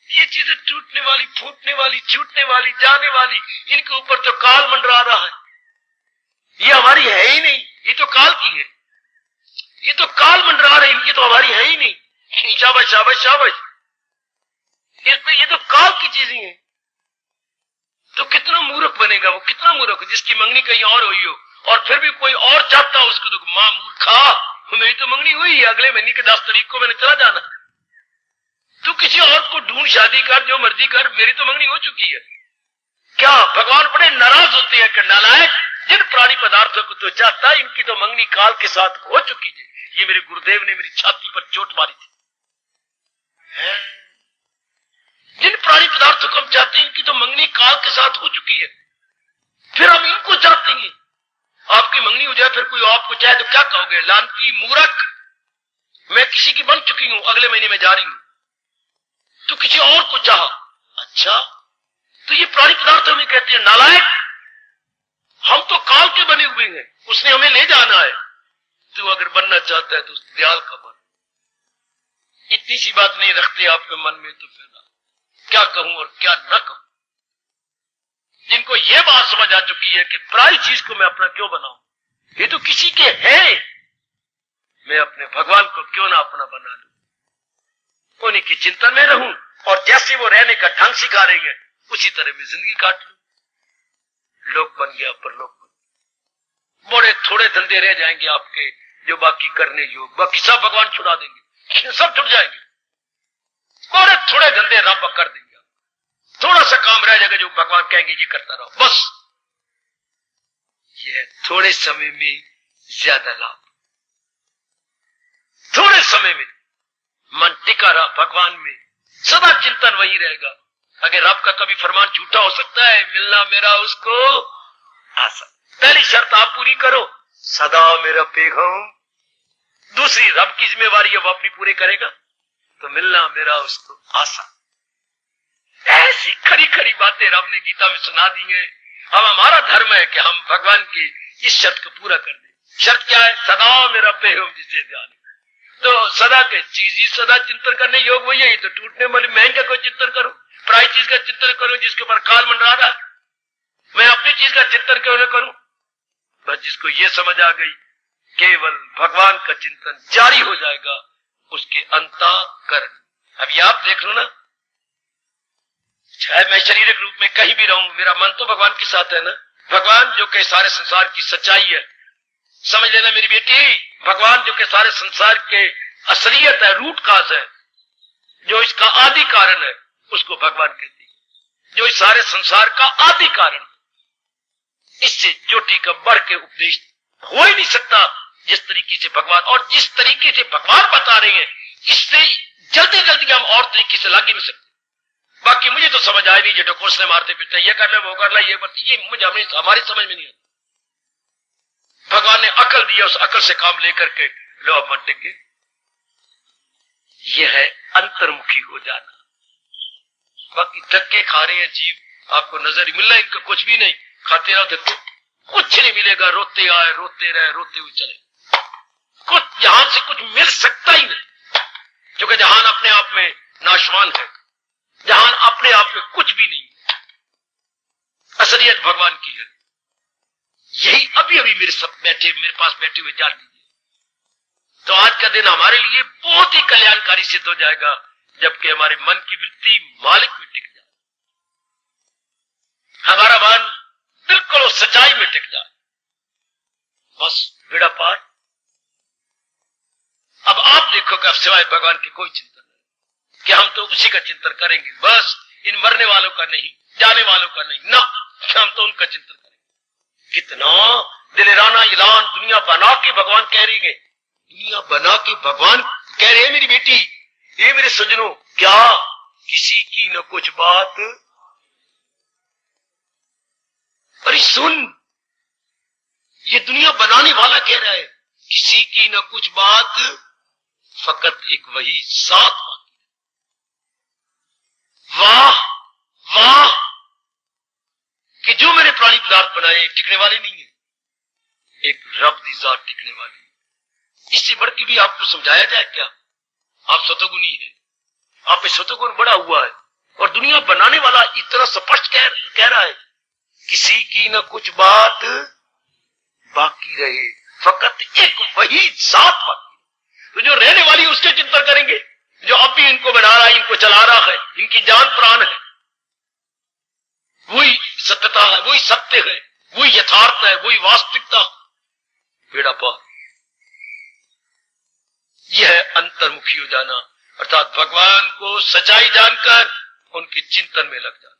ये चीजें टूटने वाली, फूटने वाली, छूटने वाली, जाने वाली, इनके ऊपर तो काल मंडरा रहा है। ये हमारी है ही नहीं, ये तो काल की है। ये तो काल मंडरा रही, ये तो हमारी है ही नहीं। शाबाश शाबाश शाबाश, ये तो काल की चीजें हैं। तो कितना मूर्ख बनेगा वो, कितना मूर्ख, जिसकी मंगनी कहीं और हुई हो और फिर भी कोई और चाहता हो उसको। तो मां मूर्खा, मेरी तो मंगनी हुई है, अगले महीने के 10 तारीख को मैंने चला जाना। तू किसी और को ढूंढ, शादी कर, जो मर्जी कर, मेरी तो मंगनी हो चुकी है। क्या भगवान बड़े नाराज होते हैं कि नालायक, जिन प्राणी पदार्थों को तो चाहता है, इनकी तो मंगनी काल के साथ हो चुकी है। ये मेरे गुरुदेव ने मेरी छाती पर चोट मारी थी। जिन प्राणी पदार्थों को हम चाहते हैं, इनकी तो मंगनी काल के साथ हो चुकी है, फिर हम इनको चाहते हैं। आपकी मंगनी हो जाए, फिर कोई आपको चाहे तो क्या कहोगे? लानती मूर्ख, मैं किसी की बन चुकी हूं, अगले महीने में जा रही हूं, तो किसी और को चाहा। अच्छा, तो ये प्राणी पदार्थ हमें कहते हैं नालायक, हम तो काल के बने हुए हैं, उसने हमें ले जाना है। तू अगर बनना चाहता है तो उस दयाल का बन। इतनी सी बात नहीं रखते आपके मन में, तो फिर क्या कहूं और क्या न कहूं। जिनको ये बात समझ आ चुकी है कि पराई चीज को मैं अपना क्यों बनाऊं, ये तो किसी के है, मैं अपने भगवान को क्यों ना अपना बना लूं, उन्हीं की चिंतन में रहूं, और जैसे वो रहने का ढंग सिखा रही है उसी तरह में जिंदगी काट लो। लोक बन गया परलोक बन। बड़े थोड़े धंधे रह जाएंगे आपके जो बाकी करने योग, बाकी सब भगवान छुड़ा देंगे, सब छुट जाएंगे। बड़े थोड़े धंधे रब कर देंगे, थोड़ा सा काम रह जाएगा जो भगवान कहेंगे ये करता रहो बस। ये थोड़े समय में ज्यादा लाभ, थोड़े समय में मन टिका रहा भगवान में, सदा चिंतन वही रहेगा। अगर रब का कभी फरमान झूठा हो सकता है, मिलना मेरा उसको आसा। पहली शर्त आप पूरी करो, सदा मेरा पैगाम। दूसरी रब की जिम्मेवारी है वो अपनी पूरी करेगा, तो मिलना मेरा उसको आसा। ऐसी खरी खरी बातें रब ने गीता में सुना दी है। अब हमारा धर्म है कि हम भगवान की इस शर्त को पूरा कर दें। शर्त क्या है? सदा मेरा पैगाम जिसे ध्यान। तो सदा के चीज ही सदा चिंतन करने योग वही है। तो टूटने वाली महंगे को चिंतन करो, पराई चीज का चिंतन करो जिसके ऊपर काल मंडरा रहा है। मैं अपनी चीज का चिंतन क्यों न करूं? बस जिसको ये समझ आ गई केवल भगवान का चिंतन जारी हो जाएगा उसके अंतःकरण। अब ये आप देख लो ना, चाहे मैं शारीरिक रूप में कहीं भी रहूं, मेरा मन तो भगवान के साथ है ना। भगवान जो के सारे संसार की सच्चाई है, समझ लेना मेरी बेटी। भगवान जो के सारे संसार के असलियत है, रूट काज है, जो इसका आदि कारण है, उसको भगवान कहती है। जो इस सारे संसार का आदि कारण, इससे चोटी का बढ़ के उपदेश हो ही नहीं सकता जिस तरीके से भगवान, और जिस तरीके से भगवान बता रहे हैं इससे जल्दी जल्दी हम और तरीके से लाग ही नहीं सकते। बाकी मुझे तो समझ आया नहीं, जो कोसने मारते फिरते ये कर ले वो कर ले, ये मुझे हमारी समझ में नहीं आता। भगवान ने अकल दिया, उस अकल से काम लेकर के लो अब मन टिके। यह है अंतर्मुखी हो जाना। बाकी धक्के खा रहे हैं जीव, आपको नजर ही मिल रहा है इनका कुछ भी नहीं। खाते रहो धक्के, कुछ नहीं मिलेगा। रोते आए, रोते रहे, रोते हुए चले। कुछ जहान से कुछ मिल सकता ही नहीं, क्योंकि जहान अपने आप में नाशवान है, जहान अपने आप में कुछ भी नहीं। असलियत भगवान की है। यही अभी अभी मेरे पास बैठे हुए जान लीजिए। तो आज का दिन हमारे लिए बहुत ही कल्याणकारी सिद्ध हो जाएगा, जबकि हमारे मन की वृत्ति मालिक में टिक जाए, हमारा मन बिल्कुल उस सच्चाई में टिक जाए, बस बेड़ा पार। अब आप देखो कि अब सिवाय भगवान की कोई चिंतन नहीं, कि हम तो उसी का चिंतन करेंगे बस, इन मरने वालों का नहीं, जाने वालों का नहीं ना, हम तो उनका चिंतन करेंगे। कितना दिलेराना ऐलान दुनिया बना के भगवान कह रही है, दुनिया बना के भगवान कह रहे हैं मेरी बेटी, ये मेरे सज्जनों, क्या किसी की न कुछ बात। अरे सुन, ये दुनिया बनाने वाला कह रहा है किसी की न कुछ बात, फकत एक वही साथ बात। वाह वाह, कि जो मैंने प्राणी पदार्थ बनाए टिकने वाले नहीं है, एक रब दी जात टिकने वाली। इससे बढ़ के भी आपको समझाया जाए क्या? आप सतोगुणी है, आप में सतोगुण बड़ा हुआ है, और दुनिया बनाने वाला इतना स्पष्ट कह रहा है किसी की न कुछ बात बाकी रहे, फकत एक वही साथ बाकी। तो जो रहने वाली उसके चिंतन करेंगे, जो अब भी इनको बना रहा है, इनको चला रहा है, इनकी जान प्राण है, वही सत्यता है, वही सत्य है, वही यथार्थ है, वही वास्तविकता। बेड़ा पार। यह है अंतर्मुखी हो जाना, अर्थात भगवान को सच्चाई जानकर उनके चिंतन में लग जाना।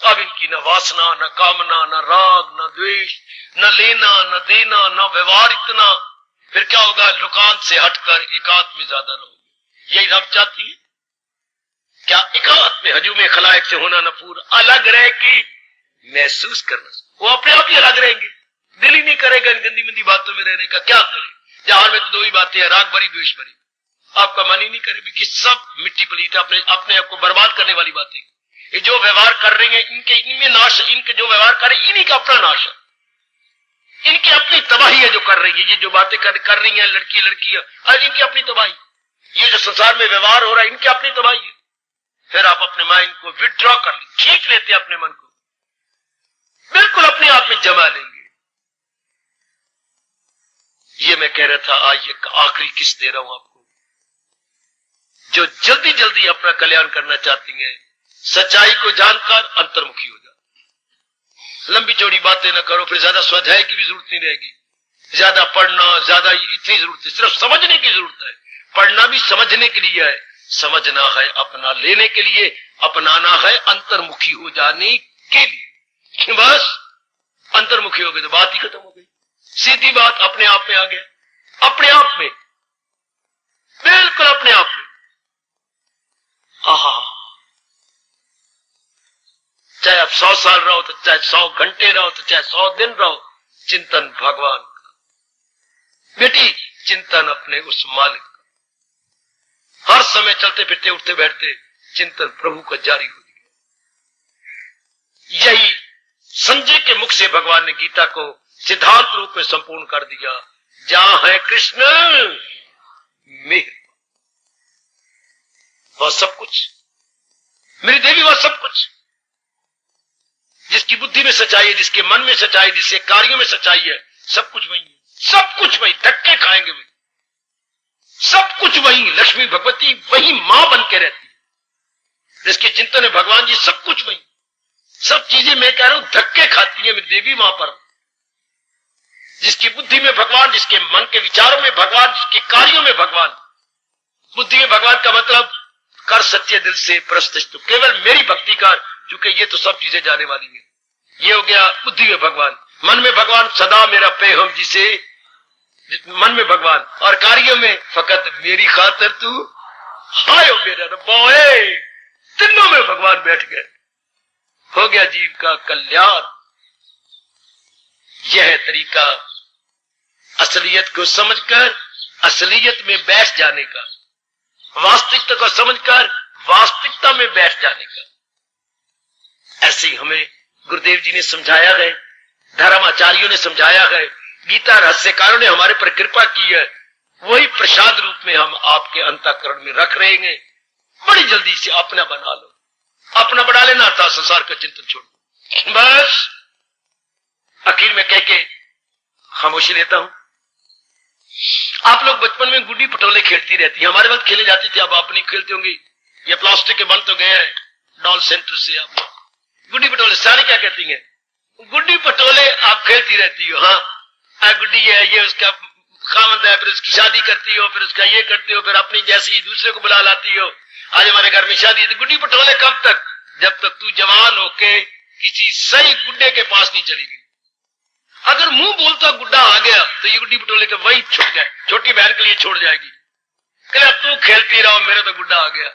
अब इनकी न वासना, न कामना, न राग, न द्वेष, न लेना, न देना, न व्यवहार इतना। फिर क्या होगा? लुकांत से हटकर एकांत में ज्यादा रहोगे। यही रब चाहती है क्या? एकांत में हजूम खलायक से होना नफूर, अलग रह के महसूस करना। वो अपने आप ही अलग रहेंगे, दिल ही नहीं करेगा इन गंदी मंदी बातों में रहने का। क्या करे? जहां में तो दो ही बातें हैं, राग भरी द्वेष भरी। आपका मन ही नहीं करे कि सब मिट्टी पलीत अपने आप को बर्बाद करने वाली बातें। ये जो व्यवहार कर रहे हैं इनमें नाश है, इनके जो व्यवहार कर रहे हैं इन्हीं का अपना नाश है, इनकी अपनी तबाही है जो कर रही है। ये जो बातें कर रही हैं लड़कियां, आज इनकी अपनी तबाही। ये जो संसार में व्यवहार हो रहा है इनकी अपनी तबाही है। फिर आप अपने माइंड को विड्रॉ कर ले, खींच लेते अपने मन को, बिल्कुल अपने आप में जमा लेंगे। ये मैं कह रहा था, आज ये आखिरी किस दे रहा हूं आपको। जो जल्दी जल्दी अपना कल्याण करना चाहती हैं, सच्चाई को जानकर अंतर्मुखी हो जाओ। लंबी चौड़ी बातें न करो, फिर ज्यादा स्वाध्याय की भी जरूरत नहीं रहेगी, ज्यादा पढ़ना, ज्यादा इतनी जरूरत है, सिर्फ समझने की जरूरत है। पढ़ना भी समझने के लिए है, समझना है अपना लेने के लिए, अपनाना है अंतर्मुखी हो जाने के लिए। बस अंतर्मुखी हो गए तो बात ही खत्म हो गई, सीधी बात अपने आप में आ गया, अपने आप में, बिल्कुल अपने आप में। आहा, चाहे आप 100 साल रहो, तो चाहे 100 घंटे रहो, तो चाहे 100 दिन रहो, चिंतन भगवान का। बेटी, चिंतन अपने उस मालिक का। हर समय चलते फिरते उठते बैठते चिंतन प्रभु का जारी हो गया। यही संजय के मुख से भगवान ने गीता को सिद्धांत रूप में संपूर्ण कर दिया। जहां है कृष्ण मेहर, वह सब कुछ, मेरी देवी वह सब कुछ। जिसकी बुद्धि में सच्चाई है, जिसके मन में सच्चाई, जिसके कार्यों में सच्चाई है, सब कुछ वही है, सब कुछ वही। धक्के खाएंगे वही, सब कुछ वही। लक्ष्मी भगवती वही मां बन के रहती है, जिसके चिंतन है भगवान जी, सब कुछ वही। सब चीजें मैं कह रहा हूं धक्के खाती है मेरी देवी मां पर। जिसकी बुद्धि में भगवान, जिसके मन के विचारों में भगवान, जिसके कार्यों में भगवान। बुद्धि में भगवान का मतलब कर सच्चे दिल से प्रस्तुत, केवल मेरी भक्ति कर, क्योंकि ये तो सब चीजें जाने वाली है। ये हो गया बुद्धि में भगवान। मन में भगवान सदा मेरा पे हम, जिसे मन में भगवान, और कार्यों में फकत मेरी खातिर तू हाय मेरा रब्बोए। तीनों में भगवान बैठ गए, हो गया जीव का कल्याण। यह तरीका असलियत को समझकर असलियत में बैठ जाने का, वास्तविकता को समझकर वास्तविकता में बैठ जाने का। ऐसे ही हमें गुरुदेव जी ने समझाया है, धर्माचार्यों ने समझाया है, गीता रहस्यकारों ने हमारे पर कृपा की है। वही प्रसाद रूप में हम आपके अंतःकरण में रख रहे हैं। बड़ी जल्दी से अपना बना लो, अपना बना लेना था, संसार का चिंतन छोड़ो। बस आखिर में कह के खामोशी लेता हूं। आप लोग बचपन में गुड्डी पटोले खेलती रहती हैं, हमारे वक्त खेले जाती थी, अब आप नहीं खेलती होंगी। ये प्लास्टिक के बन तो गए हैं डॉल सेंटर से। आप गुड्डी पटोले सारी क्या कहती हैं, गुड्डी पटोले आप खेलती रहती हो। हाँ, गुड्डी है, ये उसका खामद है, फिर उसकी शादी करती हो, फिर उसका ये करती हो, फिर अपनी जैसी दूसरे को बुला लाती हो। आज हमारे घर में शादी है, गुड्डी पटोले कब तक? जब तक तू जवान होके किसी सही गुड्डे के पास नहीं चली गई। अगर मुंह बोलता गुड्डा आ गया तो ये गुड्डी पटोले के वही छूट गए, छोटी बहन के लिए छोड़ जाएगी, कहले तू खेलती रहो, मेरा तो गुड्डा आ गया।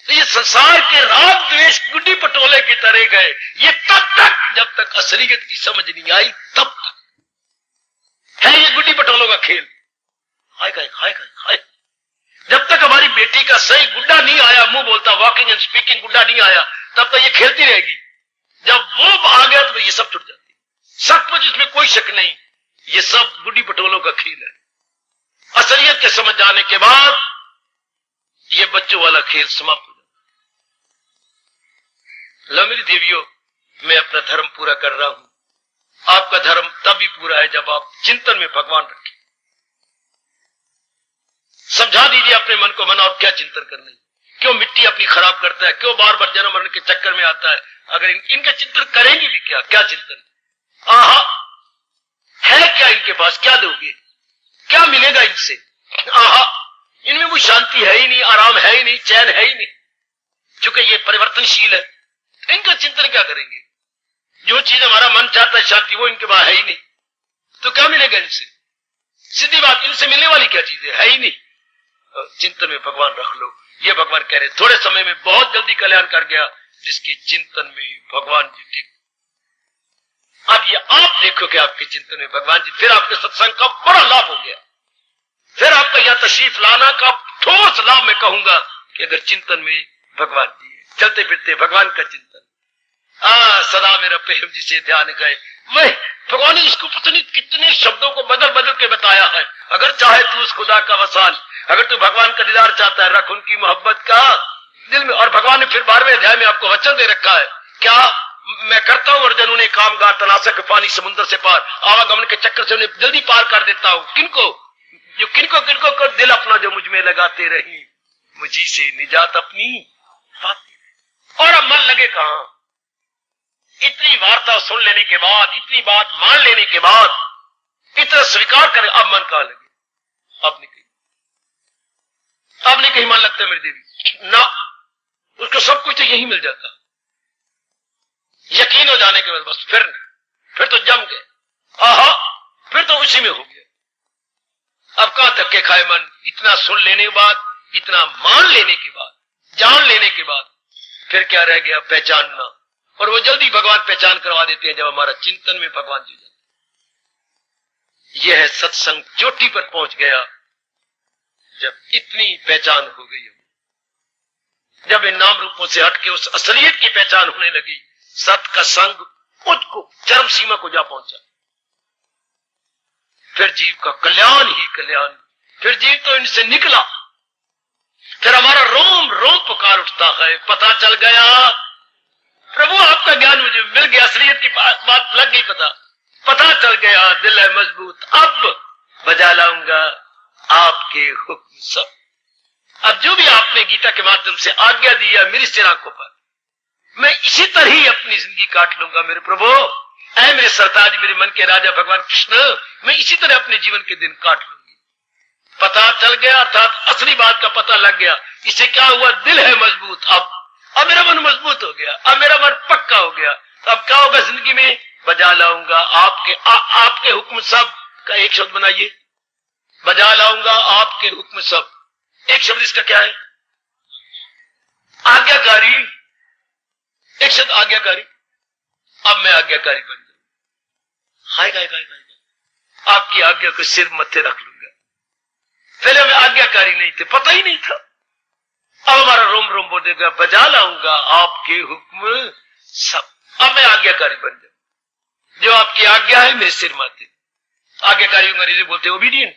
तो ये संसार के राग द्वेष गुड्डी पटोले की तरह गए, ये तब तक जब तक असलियत की समझ नहीं आई, तब तक है ये गुड्डी पटोलों का खेल। हाय हाय हाय हाय, जब तक हमारी बेटी का सही गुड्डा नहीं आया, मुंह बोलता वॉकिंग एंड स्पीकिंग गुड्डा नहीं आया, तब तक ये खेलती रहेगी। जब वो आ गया तो ये सब छूट जाती, सब कुछ, इसमें कोई शक नहीं। ये सब गुड्डी पटोलों का खेल है। असलियत के समझ जाने के बाद ये बच्चों वाला खेल समाप्त हो जाता। लो मेरी देवियों, मैं अपना धर्म पूरा कर रहा हूं। आपका धर्म तभी पूरा है जब आप चिंतन में भगवान रखें। समझा दीजिए अपने मन को, मन और क्या चिंतन करना है, क्यों मिट्टी अपनी खराब करता है, क्यों बार बार जन्म मरण के चक्कर में आता है। अगर इनका चिंतन करेंगे भी क्या चिंतन, आहा है क्या इनके पास, क्या दोगे, क्या मिलेगा इनसे? आहा, इनमें वो शांति है ही नहीं, आराम है ही नहीं, चैन है ही नहीं, क्योंकि ये परिवर्तनशील है। इनका चिंतन क्या करेंगे? जो चीज हमारा मन चाहता है शांति, वो इनके पास है ही नहीं, तो क्या मिलेगा इनसे? सीधी बात, इनसे मिलने वाली क्या चीज है ही नहीं। चिंतन में भगवान रख लो। ये भगवान कह रहे थोड़े समय में बहुत जल्दी कल्याण कर गया जिसके चिंतन में भगवान जी टिक। अब ये आप देखो कि आपके चिंतन में भगवान जी, फिर आपके सत्संग का बड़ा लाभ हो गया। फिर आपका यहां तशरीफ लाना का ठोस लाभ मैं कहूंगा कि अगर चिंतन में भगवान जी है, चलते फिरते भगवान का चिंतन, सदा मेरा प्रेम जी से ध्यान गए। वह भगवान ने इसको पता नहीं कितने शब्दों को बदल बदल के बताया है। अगर चाहे तू उस खुदा का वसाल, अगर तू भगवान का दीदार चाहता है, रख उनकी मोहब्बत का दिल में। और भगवान ने फिर 12वें अध्याय में आपको वचन दे रखा है, क्या मैं करता हूं अर्जुन उन्हें कामगार तनाशक पानी समुद्र से पार, आवागमन के चक्कर से उन्हें जल्दी पार कर देता हूं। किनको? जो किनको कर दिल अपना जो मुझ में लगाते रही, मुझी से निजात अपनी पाती। और अब मन लगे कहां? इतनी वार्ता सुन लेने के बाद, इतनी बात मान लेने के बाद, इतना स्वीकार कर, अब मन कहां लगे? अब नहीं कहीं मन लगता है मेरी देवी ना, उसको सब कुछ तो यही मिल जाता। यकीन हो जाने के बाद बस फिर तो जम गए, आहा, फिर तो उसी में हो गया। अब कहां धक्के खाए मन? इतना सुन लेने के बाद, इतना मान लेने के बाद, जान लेने के बाद फिर क्या रह गया? पहचानना। और वो जल्दी भगवान पहचान करवा देते हैं जब हमारा चिंतन में भगवान जी जाते। यह है सत्संग चोटी पर पहुंच गया जब इतनी पहचान हो गई, जब इन नाम रूपों से हटके उस असलियत की पहचान होने लगी। सत का संग उसको चरम सीमा को जा पहुंचा। फिर जीव का कल्याण ही कल्याण। फिर जीव तो इनसे निकला, फिर हमारा रोम रोम पुकार उठता है। पता चल गया प्रभु, आपका ज्ञान मुझे मिल गया, असलियत की बात लग गई, पता चल गया, दिल है मजबूत, अब बजा लाऊंगा आपके हुक्म सब। अब जो भी आपने गीता के माध्यम से आज्ञा दी है मेरी सिर आंखों पर, मैं इसी तरह ही अपनी जिंदगी काट लूंगा मेरे प्रभु। ऐ मेरे सरताज, मेरे मन के राजा भगवान कृष्ण, मैं इसी तरह अपने जीवन के दिन काट लूंगी। पता चल गया, अर्थात असली बात का पता लग गया। इससे क्या हुआ? दिल है मजबूत, अब मेरा मन मजबूत हो गया, अब मेरा मन पक्का हो गया। तो अब क्या होगा जिंदगी में? बजा लाऊंगा आपके हुक्म सब का एक शब्द बनाइए, बजा लाऊंगा आपके हुक्म सब। एक शब्द इसका क्या है? आज्ञाकारी। एक शब्द आज्ञाकारी। अब मैं आज्ञाकारी बन जाऊं। हाय आपकी आज्ञा को सिर मत्थे रख लूंगा। पहले हमें आज्ञाकारी नहीं थे, पता ही नहीं था। अब हमारा रोम रोम बोलेगा, बजा लाऊंगा आपके हुक्म सब। अब मैं आज्ञाकारी बन जाऊं। जो आपकी आज्ञा है मेरे सिर माथे। आज्ञाकारी अंग्रेजी बोलते ओबीडियंट।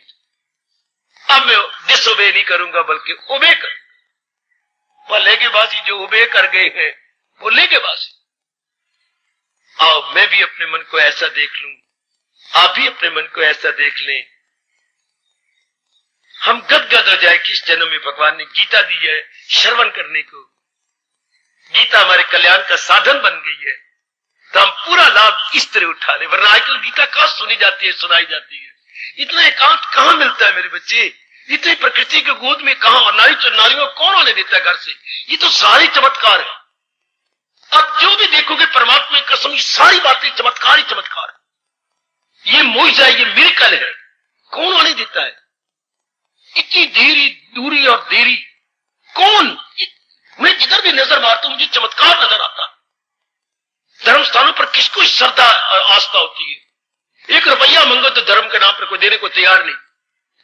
अब मैं डिसोबे नहीं करूंगा बल्कि ओबे करूंगा। वह लेगेबाजी जो ओबे कर गए हैं वो लेगेबाजी। आओ मैं भी अपने मन को ऐसा देख लूं, आप भी अपने मन को ऐसा देख लें। हम गदगद हो जाए कि इस जन्म में भगवान ने गीता दी है श्रवण करने को। गीता हमारे कल्याण का साधन बन गई है, तो हम पूरा लाभ इस तरह उठा ले। वरना आजकल गीता कहां सुनी जाती है, सुनाई जाती है? इतना एकांत कहां मिलता है मेरे बच्चे? इतनी प्रकृति के गोद में कहां? और नारियों कौन होने देता है घर से? ये तो सारी चमत्कार है। अब जो भी देखोगे परमात्मा की कसम, ये सारी बातें चमत्कार ही चमत्कार है। ये मोइजा है, ये मिरेकल है। कौन आने देता है? इतनी देरी दूरी और देरी कौन? मैं जिधर भी नजर मारता हूं मुझे चमत्कार नजर आता है। धर्म स्थानों पर किसको श्रद्धा आस्था होती है? 1 रुपया मंगो तो धर्म के नाम पर कोई देने को तैयार नहीं।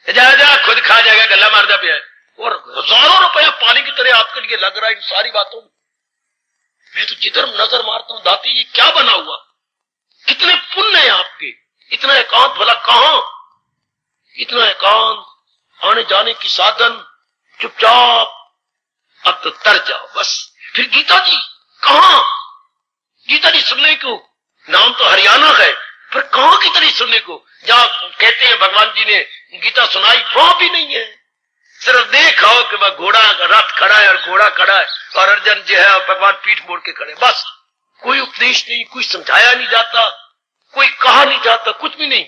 जा खुद खा जाएगा, गला मारदा पिया है। और हजारों रुपया पानी की तरह आपके लिए लग रहा है इन सारी बातों में। मैं तो जिधर नजर मारता हूं, दाती ये क्या बना हुआ? कितने पुण्य है आपके। इतना एकांत भला कहां? इतना एकांत, आने जाने की साधन, चुपचाप। अब तो तर जाओ बस। फिर गीता जी कहां? गीता जी सुनने को नाम तो हरियाणा है, पर कहां की तरह सुनने को? जहां कहते हैं भगवान जी ने गीता सुनाई, वहां भी नहीं है। सिर्फ देखाओ कि वह घोड़ा रथ खड़ा है और घोड़ा खड़ा है और अर्जुन जो है भगवान पीठ मोड़ के खड़े। बस कोई उपदेश नहीं, कोई समझाया नहीं जाता, कोई कहा नहीं जाता, कुछ भी नहीं।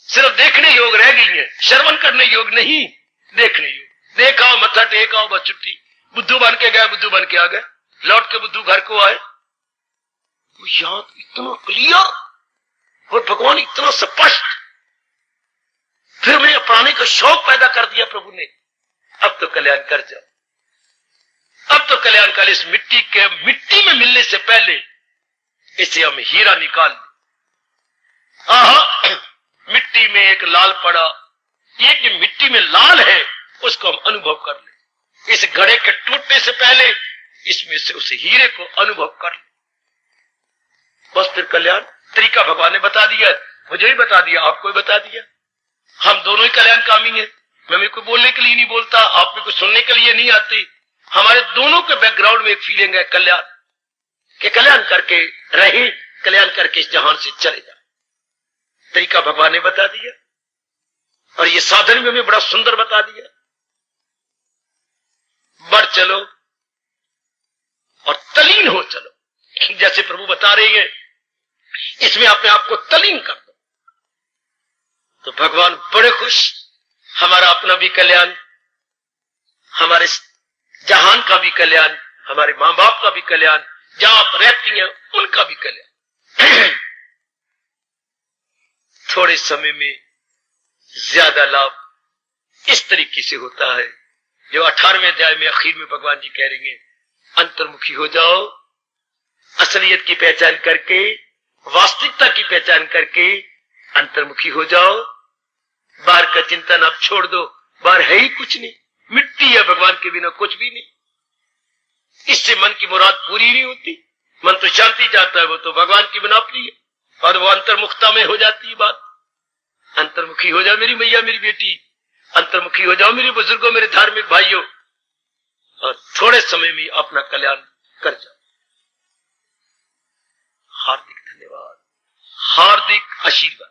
सिर्फ देखने योग रह गई है, श्रवण करने योग नहीं, देखने योग। देखाओ, मत्था टेकाओ, बस छुट्टी। बुद्धू बन के गए, बुद्धू बन के आ गए, लौट के बुद्धू घर को आए। वो याद इतना क्लियर और भगवान इतना स्पष्ट। फिर मैंने अपनाने का शौक पैदा कर दिया प्रभु ने। अब तो कल्याण कर जाओ। अब तो कल्याण कर। इस मिट्टी में मिलने से पहले इसे हम हीरा निकाल लें। आहा, मिट्टी में एक लाल पड़ा, ये जो मिट्टी में लाल है उसको हम अनुभव कर ले। इस घड़े के टूटने से पहले इसमें से उस हीरे को अनुभव कर ले। बस फिर कल्याण। तरीका भगवान ने बता दिया, मुझे ही बता दिया, आपको ही बता दिया। हम दोनों ही कल्याणकामी हैं। मैं मेरे को बोलने के लिए नहीं बोलता, आप मेरे को सुनने के लिए नहीं आती। हमारे दोनों के बैकग्राउंड में एक फीलिंग है कल्याण के। कल्याण करके रहे, कल्याण करके इस जहान से चले जाए। तरीका भगवान ने बता दिया और ये साधन भी हमें बड़ा सुंदर बता दिया। बढ़ चलो और तलीन हो चलो। जैसे प्रभु बता रहे हैं, इसमें अपने आप को तलीन कर दो तो भगवान बड़े खुश। हमारा अपना भी कल्याण, हमारे जहान का भी कल्याण, हमारे मां बाप का भी कल्याण, जहां आप रहती हैं उनका भी कल्याण। थोड़े समय में ज्यादा लाभ इस तरीके से होता है, जो 18वें अध्याय में आखिर में भगवान जी कह रही हैं, अंतर्मुखी हो जाओ, असलियत की पहचान करके, वास्तविकता की पहचान करके अंतर्मुखी हो जाओ। बाहर का चिंतन आप छोड़ दो, बाहर है ही कुछ नहीं, मिट्टी है, भगवान के बिना कुछ भी नहीं। इससे मन की मुराद पूरी नहीं होती। मन तो शांति चाहता है, वो तो भगवान की बनावटी है, और वो अंतर्मुखता में हो जाती है बात। अंतर्मुखी हो जाओ मेरी मैया, मेरी बेटी, अंतर्मुखी हो जाओ मेरे बुजुर्गों, मेरे धार्मिक भाइयों, और थोड़े समय में अपना कल्याण कर जाओ। हार्दिक धन्यवाद, हार्दिक आशीर्वाद।